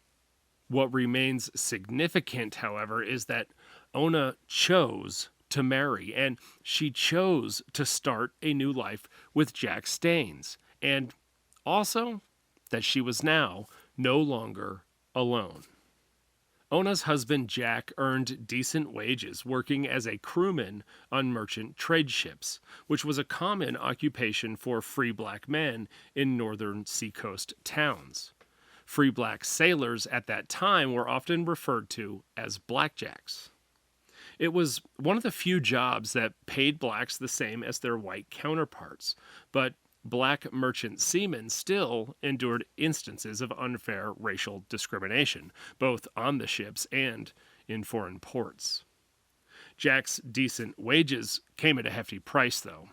What remains significant, however, is that Ona chose to marry, and she chose to start a new life with Jack Staines, and also that she was now no longer alone. Ona's husband Jack earned decent wages working as a crewman on merchant trade ships, which was a common occupation for free black men in northern seacoast towns. Free black sailors at that time were often referred to as blackjacks. It was one of the few jobs that paid blacks the same as their white counterparts, but black merchant seamen still endured instances of unfair racial discrimination, both on the ships and in foreign ports. Jack's decent wages came at a hefty price, though.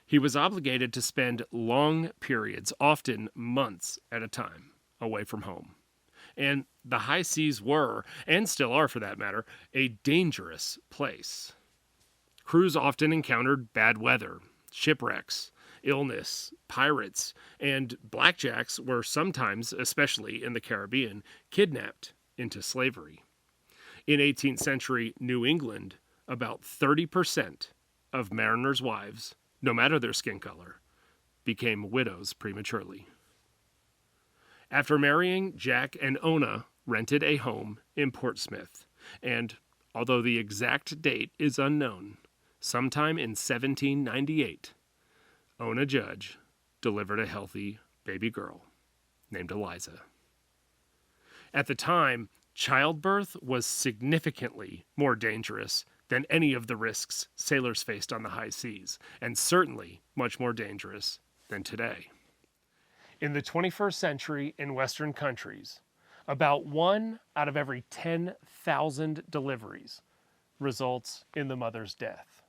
He was obligated to spend long periods, often months at a time, away from home. And the high seas were, and still are for that matter, a dangerous place. Crews often encountered bad weather, shipwrecks, illness, pirates, and blackjacks were sometimes, especially in the Caribbean, kidnapped into slavery. In 18th century New England, about 30% of mariners' wives, no matter their skin color, became widows prematurely. After marrying, Jack and Ona rented a home in Portsmouth, and, although the exact date is unknown, sometime in 1798, Ona Judge delivered a healthy baby girl named Eliza. At the time, childbirth was significantly more dangerous than any of the risks sailors faced on the high seas, and certainly much more dangerous than today. In the 21st century in Western countries, about 1 out of every 10,000 deliveries results in the mother's death.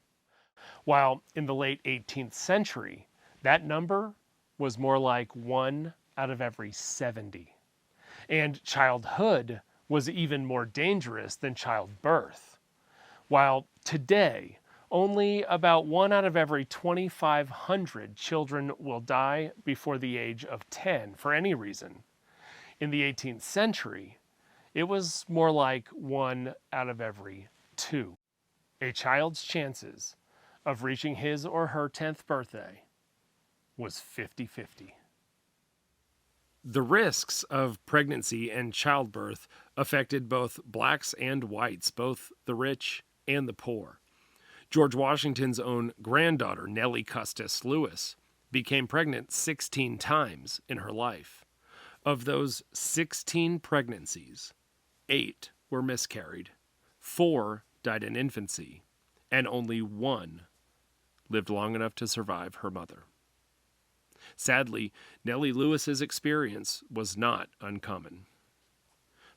While in the late 18th century, that number was more like 1 out of every 70. And childhood was even more dangerous than childbirth. While today, only about 1 out of every 2,500 children will die before the age of 10 for any reason. In the 18th century, it was more like 1 out of every 2. A child's chances of reaching his or her 10th birthday was 50-50. The risks of pregnancy and childbirth affected both blacks and whites, both the rich and the poor. George Washington's own granddaughter, Nellie Custis Lewis, became pregnant 16 times in her life. Of those 16 pregnancies, 8 were miscarried, 4 died in infancy, and only 1 lived long enough to survive her mother. Sadly, Nellie Lewis's experience was not uncommon.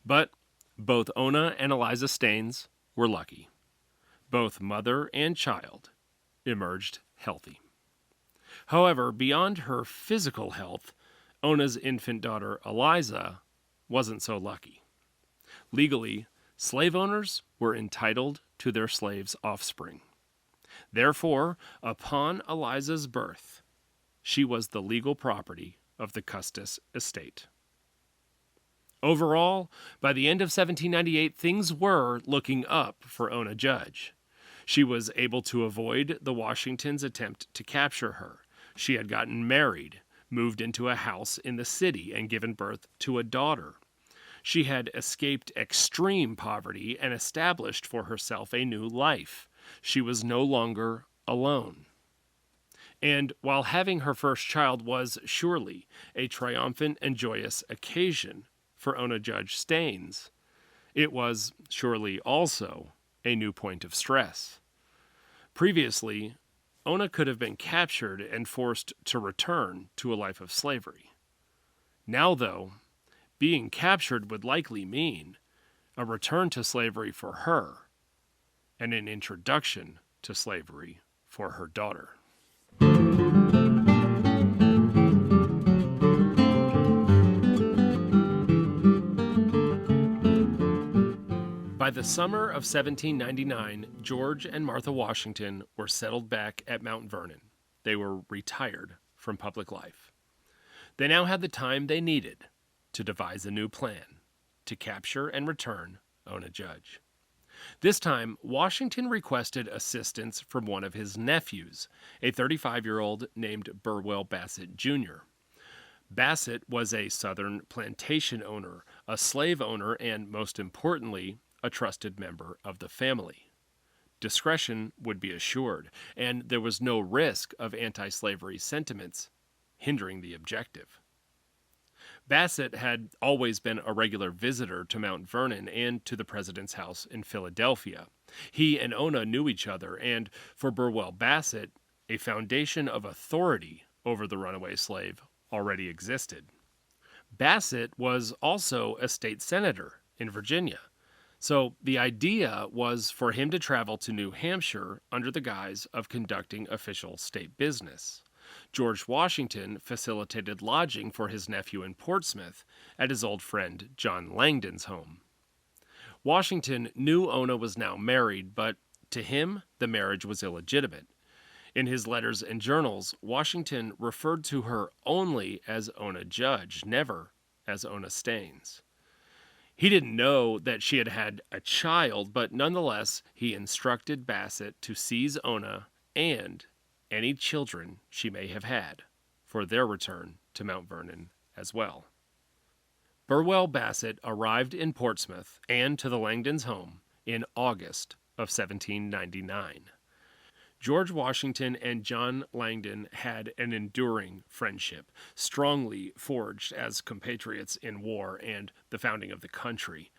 But both Ona and Eliza Staines were lucky. Both mother and child emerged healthy. However, beyond her physical health, Ona's infant daughter Eliza wasn't so lucky. Legally, slave owners were entitled to their slaves' offspring. Therefore, upon Eliza's birth, she was the legal property of the Custis estate. Overall, by the end of 1798, things were looking up for Ona Judge. She was able to avoid the Washingtons' attempt to capture her. She had gotten married, moved into a house in the city, and given birth to a daughter. She had escaped extreme poverty and established for herself a new life. She was no longer alone. And while having her first child was surely a triumphant and joyous occasion for Ona Judge Staines, it was surely also a new point of stress. Previously, Ona could have been captured and forced to return to a life of slavery. Now, though, being captured would likely mean a return to slavery for her and an introduction to slavery for her daughter. By the summer of 1799, George and Martha Washington were settled back at Mount Vernon. They were retired from public life. They now had the time they needed to devise a new plan to capture and return Ona Judge. This time, Washington requested assistance from one of his nephews, a 35-year-old named Burwell Bassett Jr. Bassett was a Southern plantation owner, a slave owner, and, most importantly, a trusted member of the family. Discretion would be assured, and there was no risk of anti-slavery sentiments hindering the objective. Bassett had always been a regular visitor to Mount Vernon and to the president's house in Philadelphia. He and Ona knew each other, and for Burwell Bassett, a foundation of authority over the runaway slave already existed. Bassett was also a state senator in Virginia, so the idea was for him to travel to New Hampshire under the guise of conducting official state business. George Washington facilitated lodging for his nephew in Portsmouth at his old friend John Langdon's home. Washington knew Ona was now married, but to him, the marriage was illegitimate. In his letters and journals, Washington referred to her only as Ona Judge, never as Ona Staines. He didn't know that she had had a child, but nonetheless, he instructed Bassett to seize Ona and any children she may have had for their return to Mount Vernon as well. Burwell Bassett arrived in Portsmouth and to the Langdons' home in August of 1799. George Washington and John Langdon had an enduring friendship, strongly forged as compatriots in war and the founding of the country.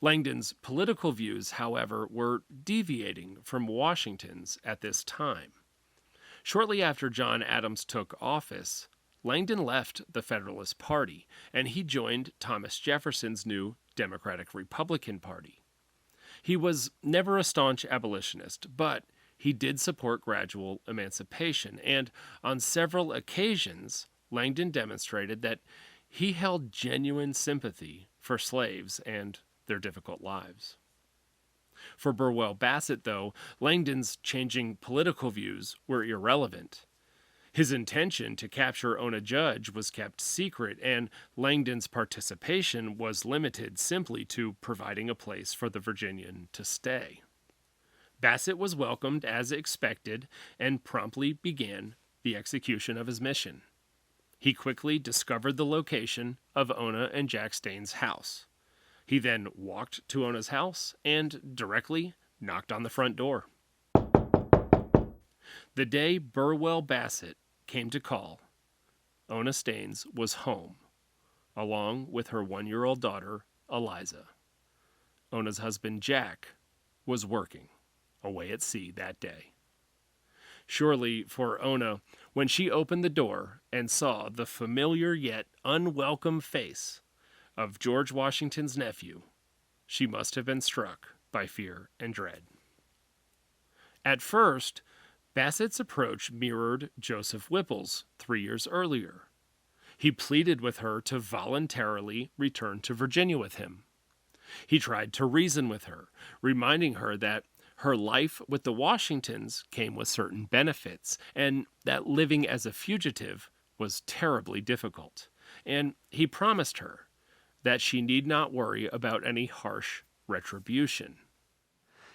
Langdon's political views, however, were deviating from Washington's at this time. Shortly after John Adams took office, Langdon left the Federalist Party, and he joined Thomas Jefferson's new Democratic-Republican Party. He was never a staunch abolitionist, but he did support gradual emancipation, and on several occasions, Langdon demonstrated that he held genuine sympathy for slaves and their difficult lives. For Burwell Bassett, though, Langdon's changing political views were irrelevant. His intention to capture Ona Judge was kept secret, and Langdon's participation was limited simply to providing a place for the Virginian to stay. Bassett was welcomed as expected and promptly began the execution of his mission. He quickly discovered the location of Ona and Jack Staines' house. He then walked to Ona's house and directly knocked on the front door. The day Burwell Bassett came to call, Ona Staines was home, along with her 1-year-old daughter, Eliza. Ona's husband, Jack, was working away at sea that day. Surely for Ona, when she opened the door and saw the familiar yet unwelcome face of George Washington's nephew, she must have been struck by fear and dread. At first, Bassett's approach mirrored Joseph Whipple's 3 years earlier. He pleaded with her to voluntarily return to Virginia with him. He tried to reason with her, reminding her that her life with the Washingtons came with certain benefits, and that living as a fugitive was terribly difficult. And he promised her that she need not worry about any harsh retribution.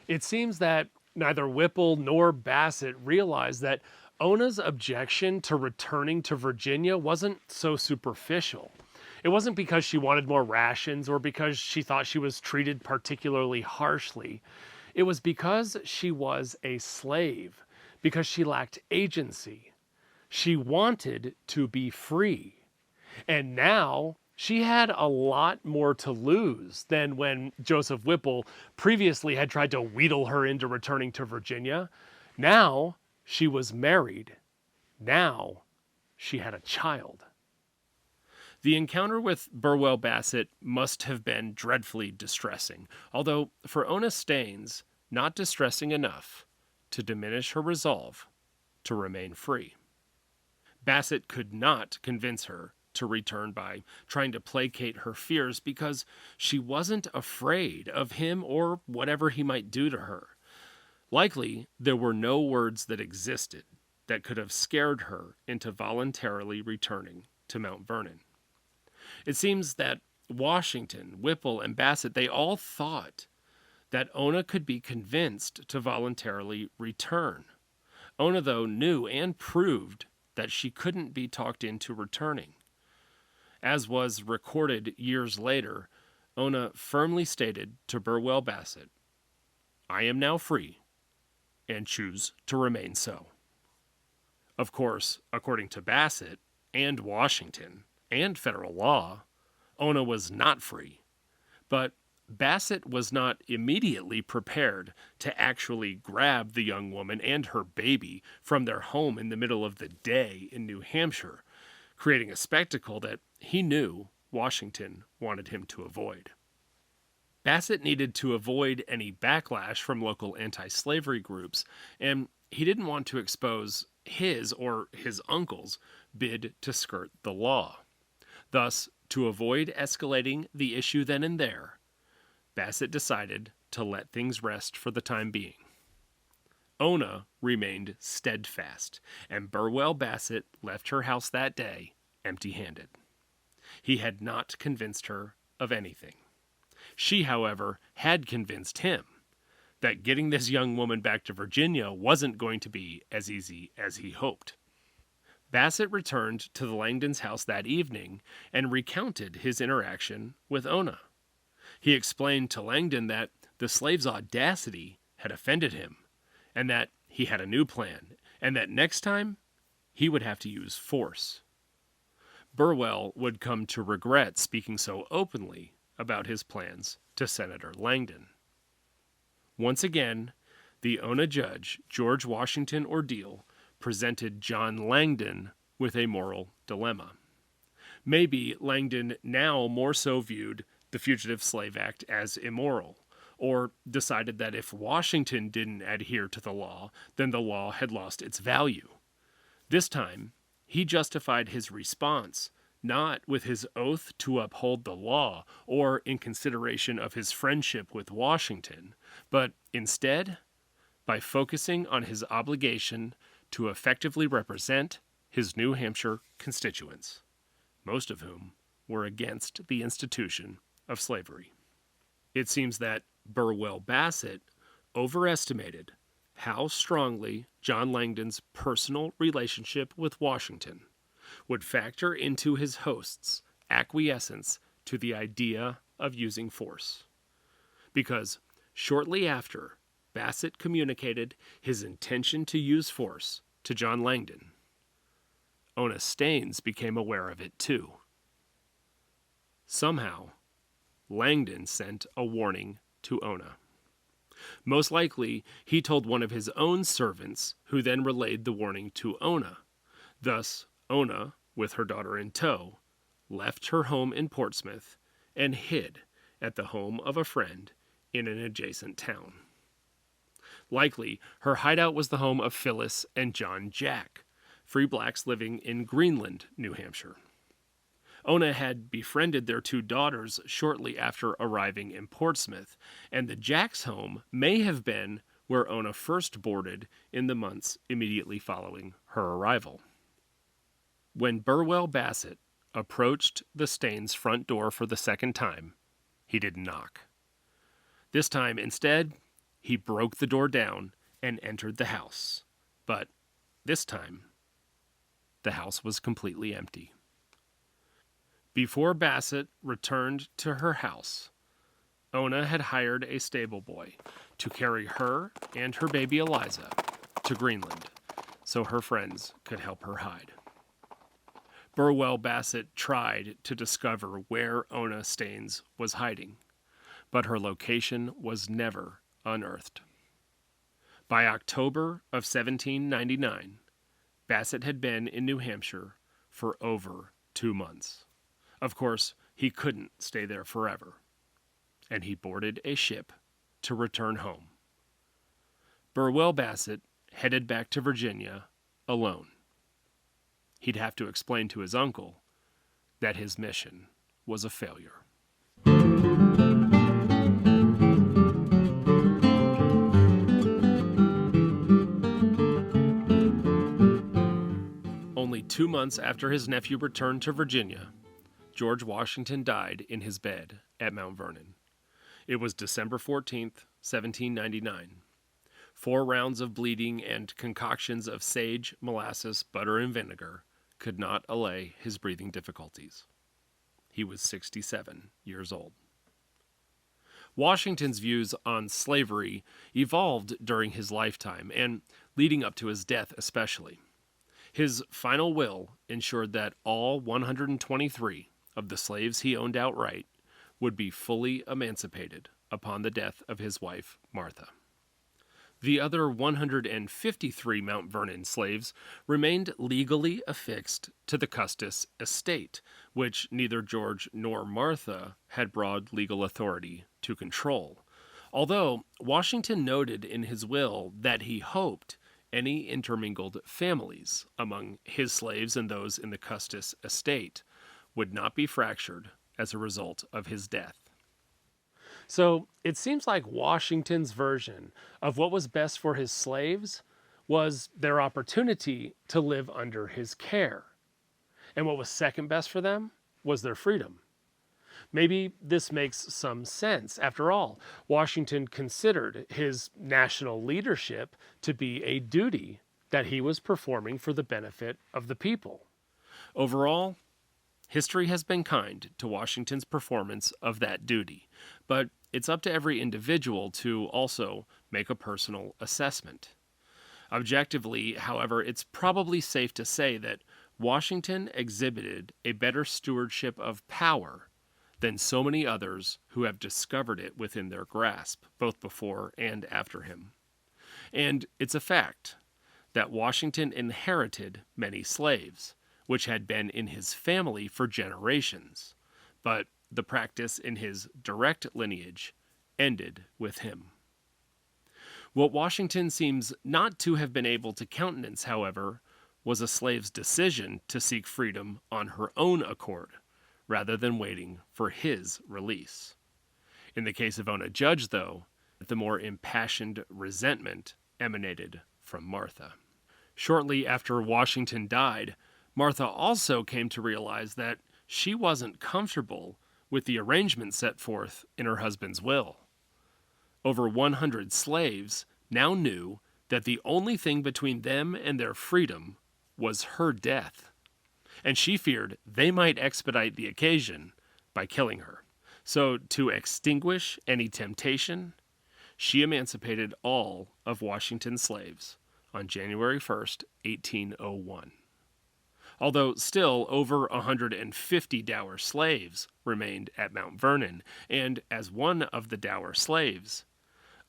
It seems that neither Whipple nor Bassett realized that Ona's objection to returning to Virginia wasn't so superficial. It wasn't because she wanted more rations or because she thought she was treated particularly harshly. It was because she was a slave, because she lacked agency. She wanted to be free. And now she had a lot more to lose than when Joseph Whipple previously had tried to wheedle her into returning to Virginia. Now she was married. Now she had a child. The encounter with Burwell Bassett must have been dreadfully distressing, although for Ona Staines, not distressing enough to diminish her resolve to remain free. Bassett could not convince her to return by trying to placate her fears because she wasn't afraid of him or whatever he might do to her. Likely, there were no words that existed that could have scared her into voluntarily returning to Mount Vernon. It seems that Washington, Whipple, and Bassett, they all thought that Ona could be convinced to voluntarily return. Ona, though, knew and proved that she couldn't be talked into returning. As was recorded years later, Ona firmly stated to Burwell Bassett, "I am now free and choose to remain so." Of course, according to Bassett and Washington and federal law, Ona was not free. But Bassett was not immediately prepared to actually grab the young woman and her baby from their home in the middle of the day in New Hampshire, creating a spectacle that he knew Washington wanted him to avoid. Bassett needed to avoid any backlash from local anti-slavery groups, and he didn't want to expose his or his uncle's bid to skirt the law. Thus, to avoid escalating the issue then and there, Bassett decided to let things rest for the time being. Ona remained steadfast, and Burwell Bassett left her house that day empty-handed. He had not convinced her of anything. She, however, had convinced him that getting this young woman back to Virginia wasn't going to be as easy as he hoped. Bassett returned to the Langdons' house that evening and recounted his interaction with Ona. He explained to Langdon that the slave's audacity had offended him, and that he had a new plan, and that next time he would have to use force. Burwell would come to regret speaking so openly about his plans to Senator Langdon. Once again, the Ona Judge, George Washington ordeal presented John Langdon with a moral dilemma. Maybe Langdon now more so viewed the Fugitive Slave Act as immoral, or decided that if Washington didn't adhere to the law, then the law had lost its value. This time, he justified his response not with his oath to uphold the law or in consideration of his friendship with Washington, but instead by focusing on his obligation to effectively represent his New Hampshire constituents, most of whom were against the institution of slavery. It seems that Burwell Bassett overestimated how strongly John Langdon's personal relationship with Washington would factor into his host's acquiescence to the idea of using force. Because shortly after Bassett communicated his intention to use force to John Langdon, Ona Staines became aware of it too. Somehow, Langdon sent a warning to Ona. Most likely, he told one of his own servants, who then relayed the warning to Ona. Thus, Ona, with her daughter in tow, left her home in Portsmouth and hid at the home of a friend in an adjacent town. Likely, her hideout was the home of Phyllis and John Jack, free blacks living in Greenland, New Hampshire. Ona had befriended their two daughters shortly after arriving in Portsmouth, and the Jacks' home may have been where Ona first boarded in the months immediately following her arrival. When Burwell Bassett approached the Staines' front door for the second time, he didn't knock. This time, instead, he broke the door down and entered the house. But this time, the house was completely empty. Before Bassett returned to her house, Ona had hired a stable boy to carry her and her baby Eliza to Greenland so her friends could help her hide. Burwell Bassett tried to discover where Ona Staines was hiding, but her location was never unearthed. By October of 1799, Bassett had been in New Hampshire for over 2 months. Of course, he couldn't stay there forever, and he boarded a ship to return home. Burwell Bassett headed back to Virginia alone. He'd have to explain to his uncle that his mission was a failure. Only 2 months after his nephew returned to Virginia, George Washington died in his bed at Mount Vernon. It was December 14th, 1799. 4 rounds of bleeding and concoctions of sage, molasses, butter, and vinegar could not allay his breathing difficulties. He was 67 years old. Washington's views on slavery evolved during his lifetime and leading up to his death especially. His final will ensured that all 123 of the slaves he owned outright would be fully emancipated upon the death of his wife, Martha. The other 153 Mount Vernon slaves remained legally affixed to the Custis estate, which neither George nor Martha had broad legal authority to control. Although Washington noted in his will that he hoped any intermingled families among his slaves and those in the Custis estate would not be fractured as a result of his death. So it seems like Washington's version of what was best for his slaves was their opportunity to live under his care. And what was second best for them was their freedom. Maybe this makes some sense. After all, Washington considered his national leadership to be a duty that he was performing for the benefit of the people. Overall, history has been kind to Washington's performance of that duty, but it's up to every individual to also make a personal assessment. Objectively, however, it's probably safe to say that Washington exhibited a better stewardship of power than so many others who have discovered it within their grasp, both before and after him. And it's a fact that Washington inherited many slaves, which had been in his family for generations, but the practice in his direct lineage ended with him. What Washington seems not to have been able to countenance, however, was a slave's decision to seek freedom on her own accord, rather than waiting for his release. In the case of Ona Judge, though, the more impassioned resentment emanated from Martha. Shortly after Washington died, Martha also came to realize that she wasn't comfortable with the arrangement set forth in her husband's will. Over 100 slaves now knew that the only thing between them and their freedom was her death, and she feared they might expedite the occasion by killing her. So, to extinguish any temptation, she emancipated all of Washington's slaves on January 1st, 1801. Although still over 150 dour slaves remained at Mount Vernon, and as one of the dour slaves,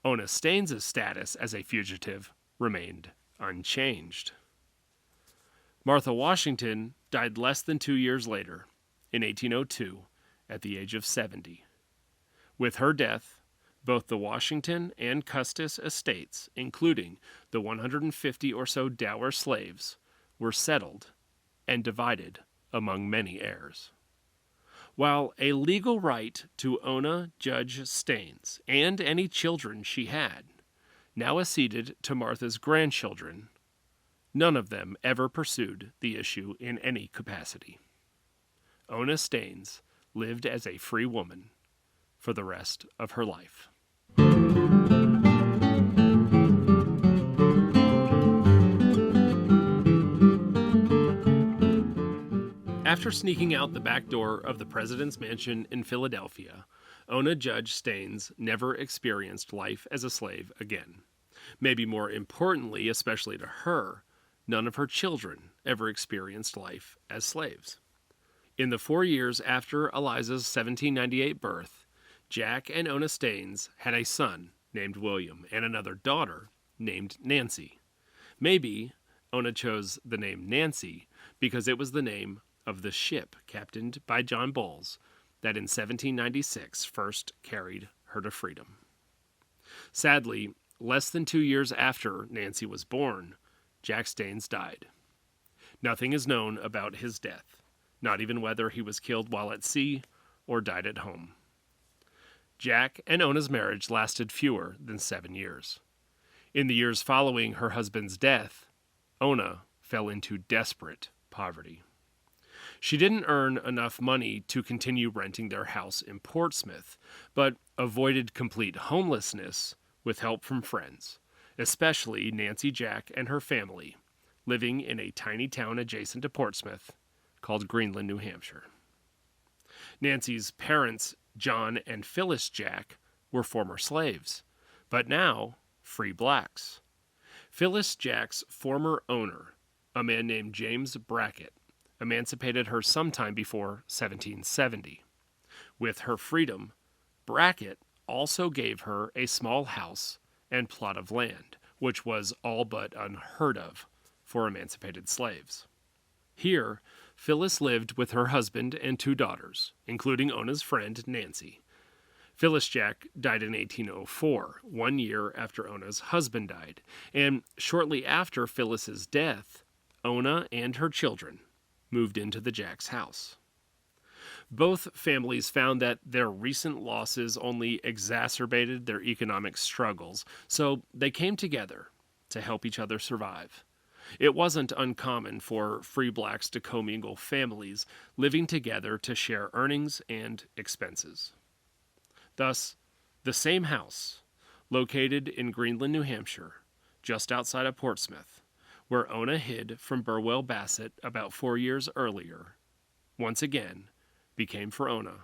Ona Staines' status as a fugitive remained unchanged. Martha Washington died less than 2 years later, in 1802, at the age of 70. With her death, both the Washington and Custis estates, including the 150 or so dour slaves, were settled and divided among many heirs. While a legal right to Ona Judge Staines and any children she had now acceded to Martha's grandchildren, none of them ever pursued the issue in any capacity. Ona Staines lived as a free woman for the rest of her life. After sneaking out the back door of the president's mansion in Philadelphia, Ona Judge Staines never experienced life as a slave again. Maybe more importantly, especially to her, none of her children ever experienced life as slaves. In the 4 years after Eliza's 1798 birth, Jack and Ona Staines had a son named William and another daughter named Nancy. Maybe Ona chose the name Nancy because it was the name of the ship captained by John Bowles that in 1796 first carried her to freedom. Sadly, less than 2 years after Nancy was born, Jack Staines died. Nothing is known about his death, not even whether he was killed while at sea or died at home. Jack and Ona's marriage lasted fewer than 7 years. In the years following her husband's death, Ona fell into desperate poverty. She didn't earn enough money to continue renting their house in Portsmouth, but avoided complete homelessness with help from friends, especially Nancy Jack and her family, living in a tiny town adjacent to Portsmouth called Greenland, New Hampshire. Nancy's parents, John and Phyllis Jack, were former slaves, but now free blacks. Phyllis Jack's former owner, a man named James Brackett, emancipated her sometime before 1770. With her freedom, Brackett also gave her a small house and plot of land, which was all but unheard of for emancipated slaves. Here, Phyllis lived with her husband and 2 daughters, including Ona's friend Nancy. Phyllis Jack died in 1804, 1 year after Ona's husband died, and shortly after Phyllis's death, Ona and her children moved into the Jacks' house. Both families found that their recent losses only exacerbated their economic struggles, so they came together to help each other survive. It wasn't uncommon for free blacks to commingle families, living together to share earnings and expenses. Thus, the same house, located in Greenland, New Hampshire, just outside of Portsmouth, where Ona hid from Burwell Bassett about 4 years earlier, once again became for Ona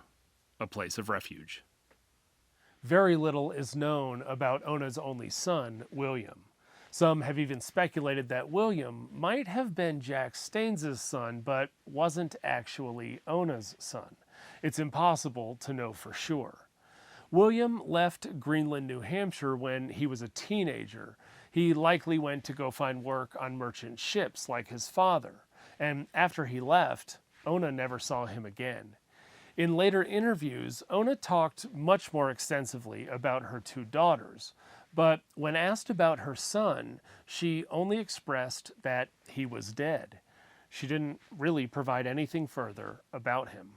a place of refuge. Very little is known about Ona's only son, William. Some have even speculated that William might have been Jack Staines' son, but wasn't actually Ona's son. It's impossible to know for sure. William left Greenland, New Hampshire when he was a teenager. He likely went to go find work on merchant ships like his father, and after he left, Ona never saw him again. In later interviews, Ona talked much more extensively about her 2 daughters, but when asked about her son, she only expressed that he was dead. She didn't really provide anything further about him.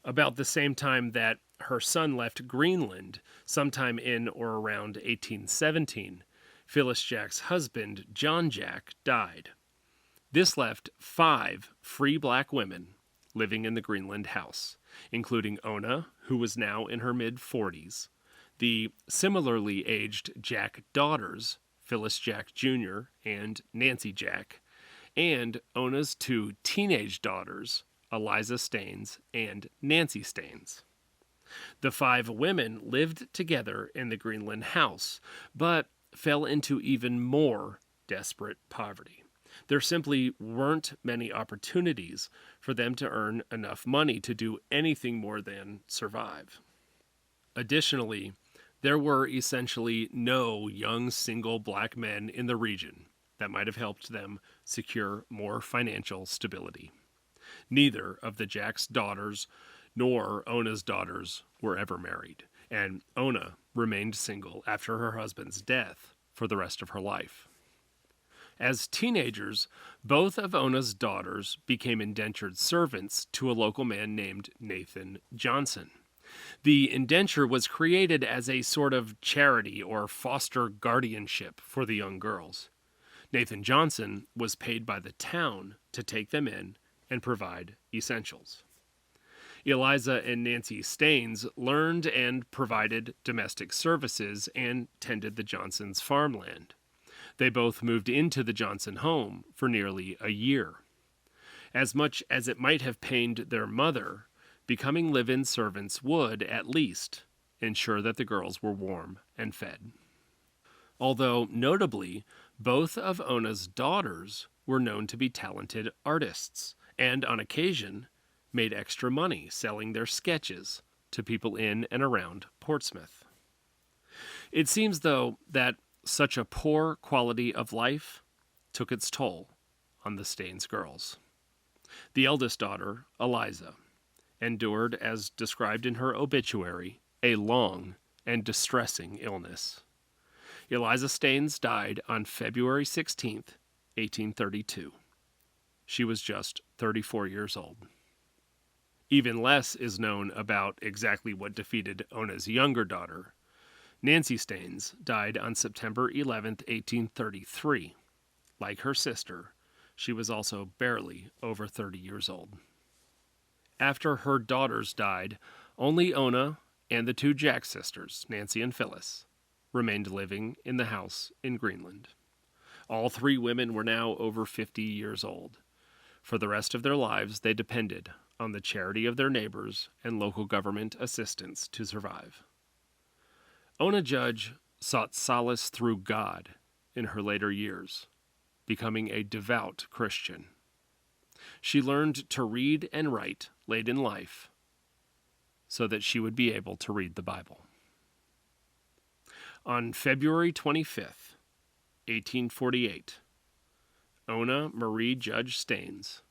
About the same time that her son left Greenland, sometime in or around 1817, Phyllis Jack's husband, John Jack, died. This left 5 free black women living in the Greenland house, including Ona, who was now in her mid-40s, the similarly aged Jack daughters, Phyllis Jack Jr. and Nancy Jack, and Ona's 2 teenage daughters, Eliza Staines and Nancy Staines. The 5 women lived together in the Greenland house, but fell into even more desperate poverty. There simply weren't many opportunities for them to earn enough money to do anything more than survive. Additionally, there were essentially no young single black men in the region that might have helped them secure more financial stability. Neither of the Jack's daughters nor Ona's daughters were ever married, and Ona remained single after her husband's death for the rest of her life. As teenagers, both of Ona's daughters became indentured servants to a local man named Nathan Johnson. The indenture was created as a sort of charity or foster guardianship for the young girls. Nathan Johnson was paid by the town to take them in and provide essentials. Eliza and Nancy Staines learned and provided domestic services and tended the Johnsons' farmland. They both moved into the Johnson home for nearly a year. As much as it might have pained their mother, becoming live-in servants would, at least, ensure that the girls were warm and fed. Although, notably, both of Ona's daughters were known to be talented artists, and on occasion made extra money selling their sketches to people in and around Portsmouth. It seems, though, that such a poor quality of life took its toll on the Staines girls. The eldest daughter, Eliza, endured, as described in her obituary, a long and distressing illness. Eliza Staines died on February 16, 1832. She was just 34 years old. Even less is known about exactly what defeated Ona's younger daughter. Nancy Staines died on September 11, 1833. Like her sister, she was also barely over 30 years old. After her daughters died, only Ona and the 2 Jack sisters, Nancy and Phyllis, remained living in the house in Greenland. All 3 women were now over 50 years old. For the rest of their lives, they depended on the charity of their neighbors and local government assistance to survive. Ona Judge sought solace through God in her later years, becoming a devout Christian. She learned to read and write late in life, so that she would be able to read the Bible. On February 25th, 1848, Ona Marie Judge Staines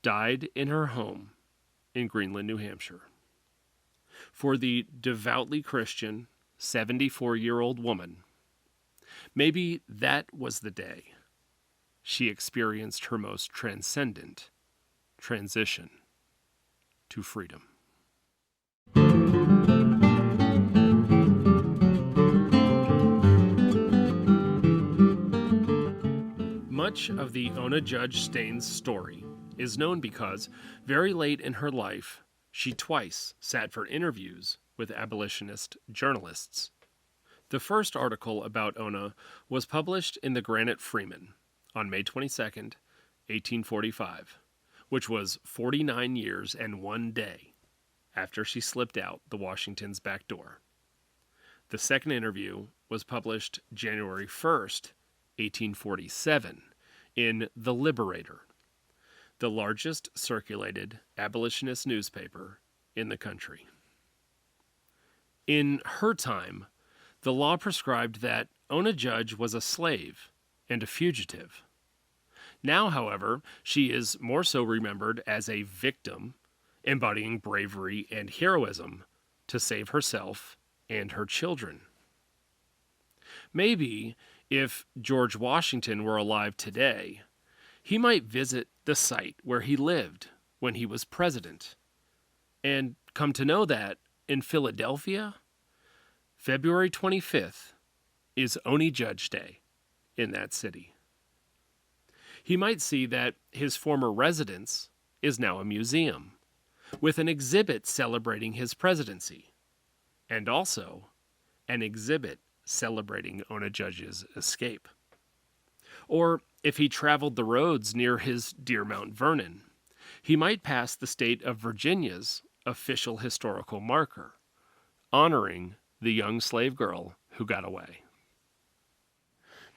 died in her home in Greenland, New Hampshire. For the devoutly Christian 74-year-old woman, maybe that was the day she experienced her most transcendent transition to freedom. Much of the Ona Judge Staines story is known because, very late in her life, she twice sat for interviews with abolitionist journalists. The first article about Ona was published in the Granite Freeman on May 22, 1845, which was 49 years and 1 day after she slipped out the Washington's back door. The second interview was published January 1st, 1847, in The Liberator, the largest circulated abolitionist newspaper in the country. In her time, the law prescribed that Ona Judge was a slave and a fugitive. Now, however, she is more so remembered as a victim, embodying bravery and heroism to save herself and her children. Maybe, if George Washington were alive today, he might visit the site where he lived when he was president, and come to know that in Philadelphia, February 25th is Ona Judge Day in that city. He might see that his former residence is now a museum, with an exhibit celebrating his presidency, and also an exhibit celebrating Ona Judge's escape. Or if he traveled the roads near his dear Mount Vernon, he might pass the state of Virginia's official historical marker, honoring the young slave girl who got away.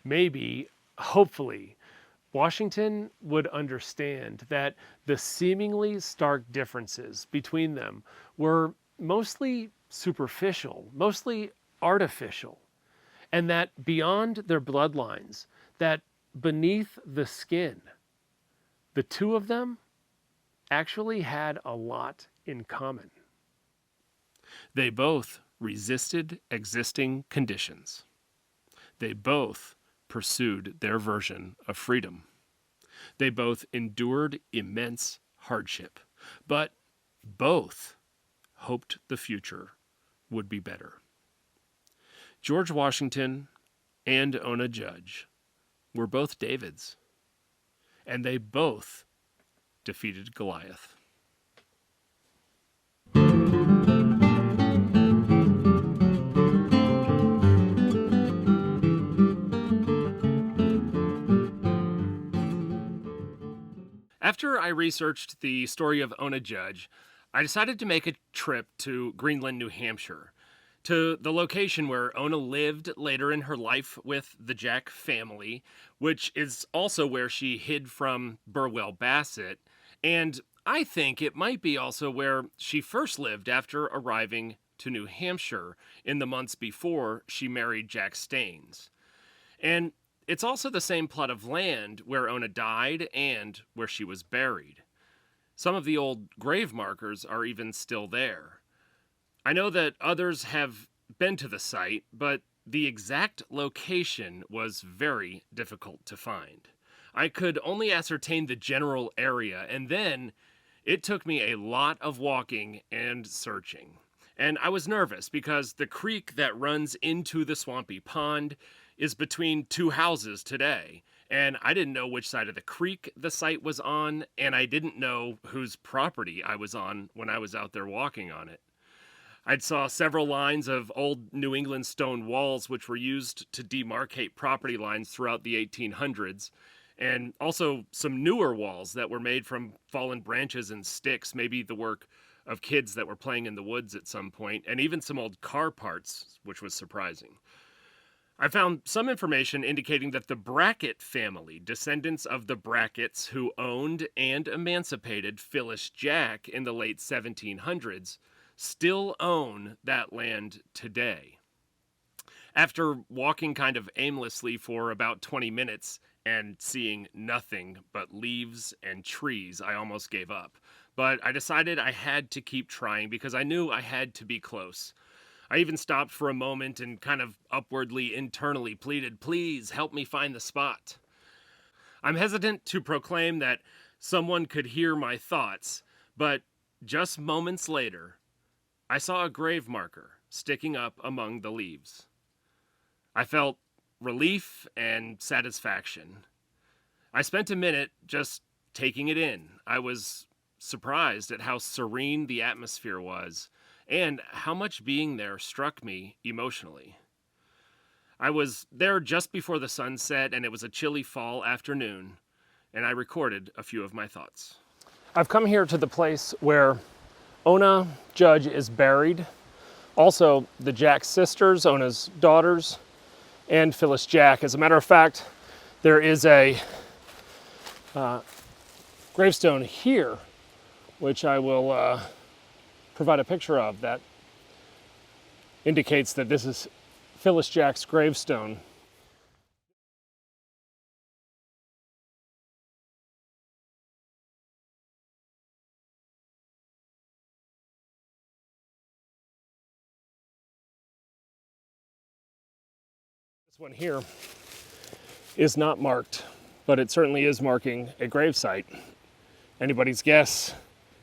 Maybe, hopefully, Washington would understand that the seemingly stark differences between them were mostly superficial, mostly artificial, and that beyond their bloodlines, that beneath the skin, the two of them actually had a lot in common. They both resisted existing conditions. They both pursued their version of freedom. They both endured immense hardship, but both hoped the future would be better. George Washington and Ona Judge were both Davids, and they both defeated Goliath. After I researched the story of Ona Judge, I decided to make a trip to Greenland, New Hampshire, to the location where Ona lived later in her life with the Jack family, which is also where she hid from Burwell Bassett, and I think it might be also where she first lived after arriving to New Hampshire in the months before she married Jack Staines. And it's also the same plot of land where Ona died and where she was buried. Some of the old grave markers are even still there. I know that others have been to the site, but the exact location was very difficult to find. I could only ascertain the general area, and then it took me a lot of walking and searching. And I was nervous because the creek that runs into the swampy pond is between two houses today, and I didn't know which side of the creek the site was on, and I didn't know whose property I was on when I was out there walking on it. I saw several lines of old New England stone walls which were used to demarcate property lines throughout the 1800s, and also some newer walls that were made from fallen branches and sticks, maybe the work of kids that were playing in the woods at some point, and even some old car parts, which was surprising. I found some information indicating that the Brackett family, descendants of the Bracketts who owned and emancipated Phyllis Jack in the late 1700s, still own that land today. After walking kind of aimlessly for about 20 minutes and seeing nothing but leaves and trees, I almost gave up. But I decided I had to keep trying because I knew I had to be close. I even stopped for a moment and kind of upwardly, internally pleaded, "Please help me find the spot." I'm hesitant to proclaim that someone could hear my thoughts, but just moments later, I saw a grave marker sticking up among the leaves. I felt relief and satisfaction. I spent a minute just taking it in. I was surprised at how serene the atmosphere was and how much being there struck me emotionally. I was there just before the sun set, and it was a chilly fall afternoon, and I recorded a few of my thoughts. I've come here to the place where Ona Judge is buried, also the Jack sisters, Ona's daughters, and Phyllis Jack. As a matter of fact, there is a gravestone here, which I will provide a picture of, that indicates that this is Phyllis Jack's gravestone. This one here is not marked, but it certainly is marking a gravesite. Anybody's guess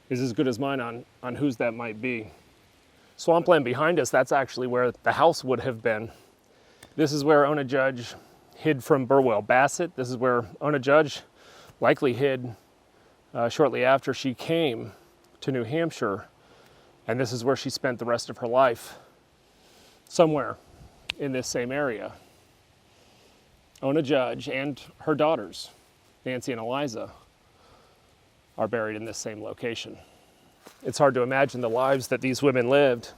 is as good as mine on whose that might be. Swampland behind us, that's actually where the house would have been. This is where Ona Judge hid from Burwell Bassett. This is where Ona Judge likely hid shortly after she came to New Hampshire. And this is where she spent the rest of her life, somewhere in this same area. Ona Judge and her daughters, Nancy and Eliza, are buried in this same location. It's hard to imagine the lives that these women lived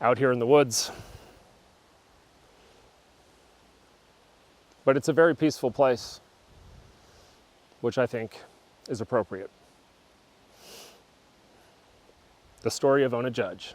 out here in the woods. But it's a very peaceful place, which I think is appropriate. The story of Ona Judge.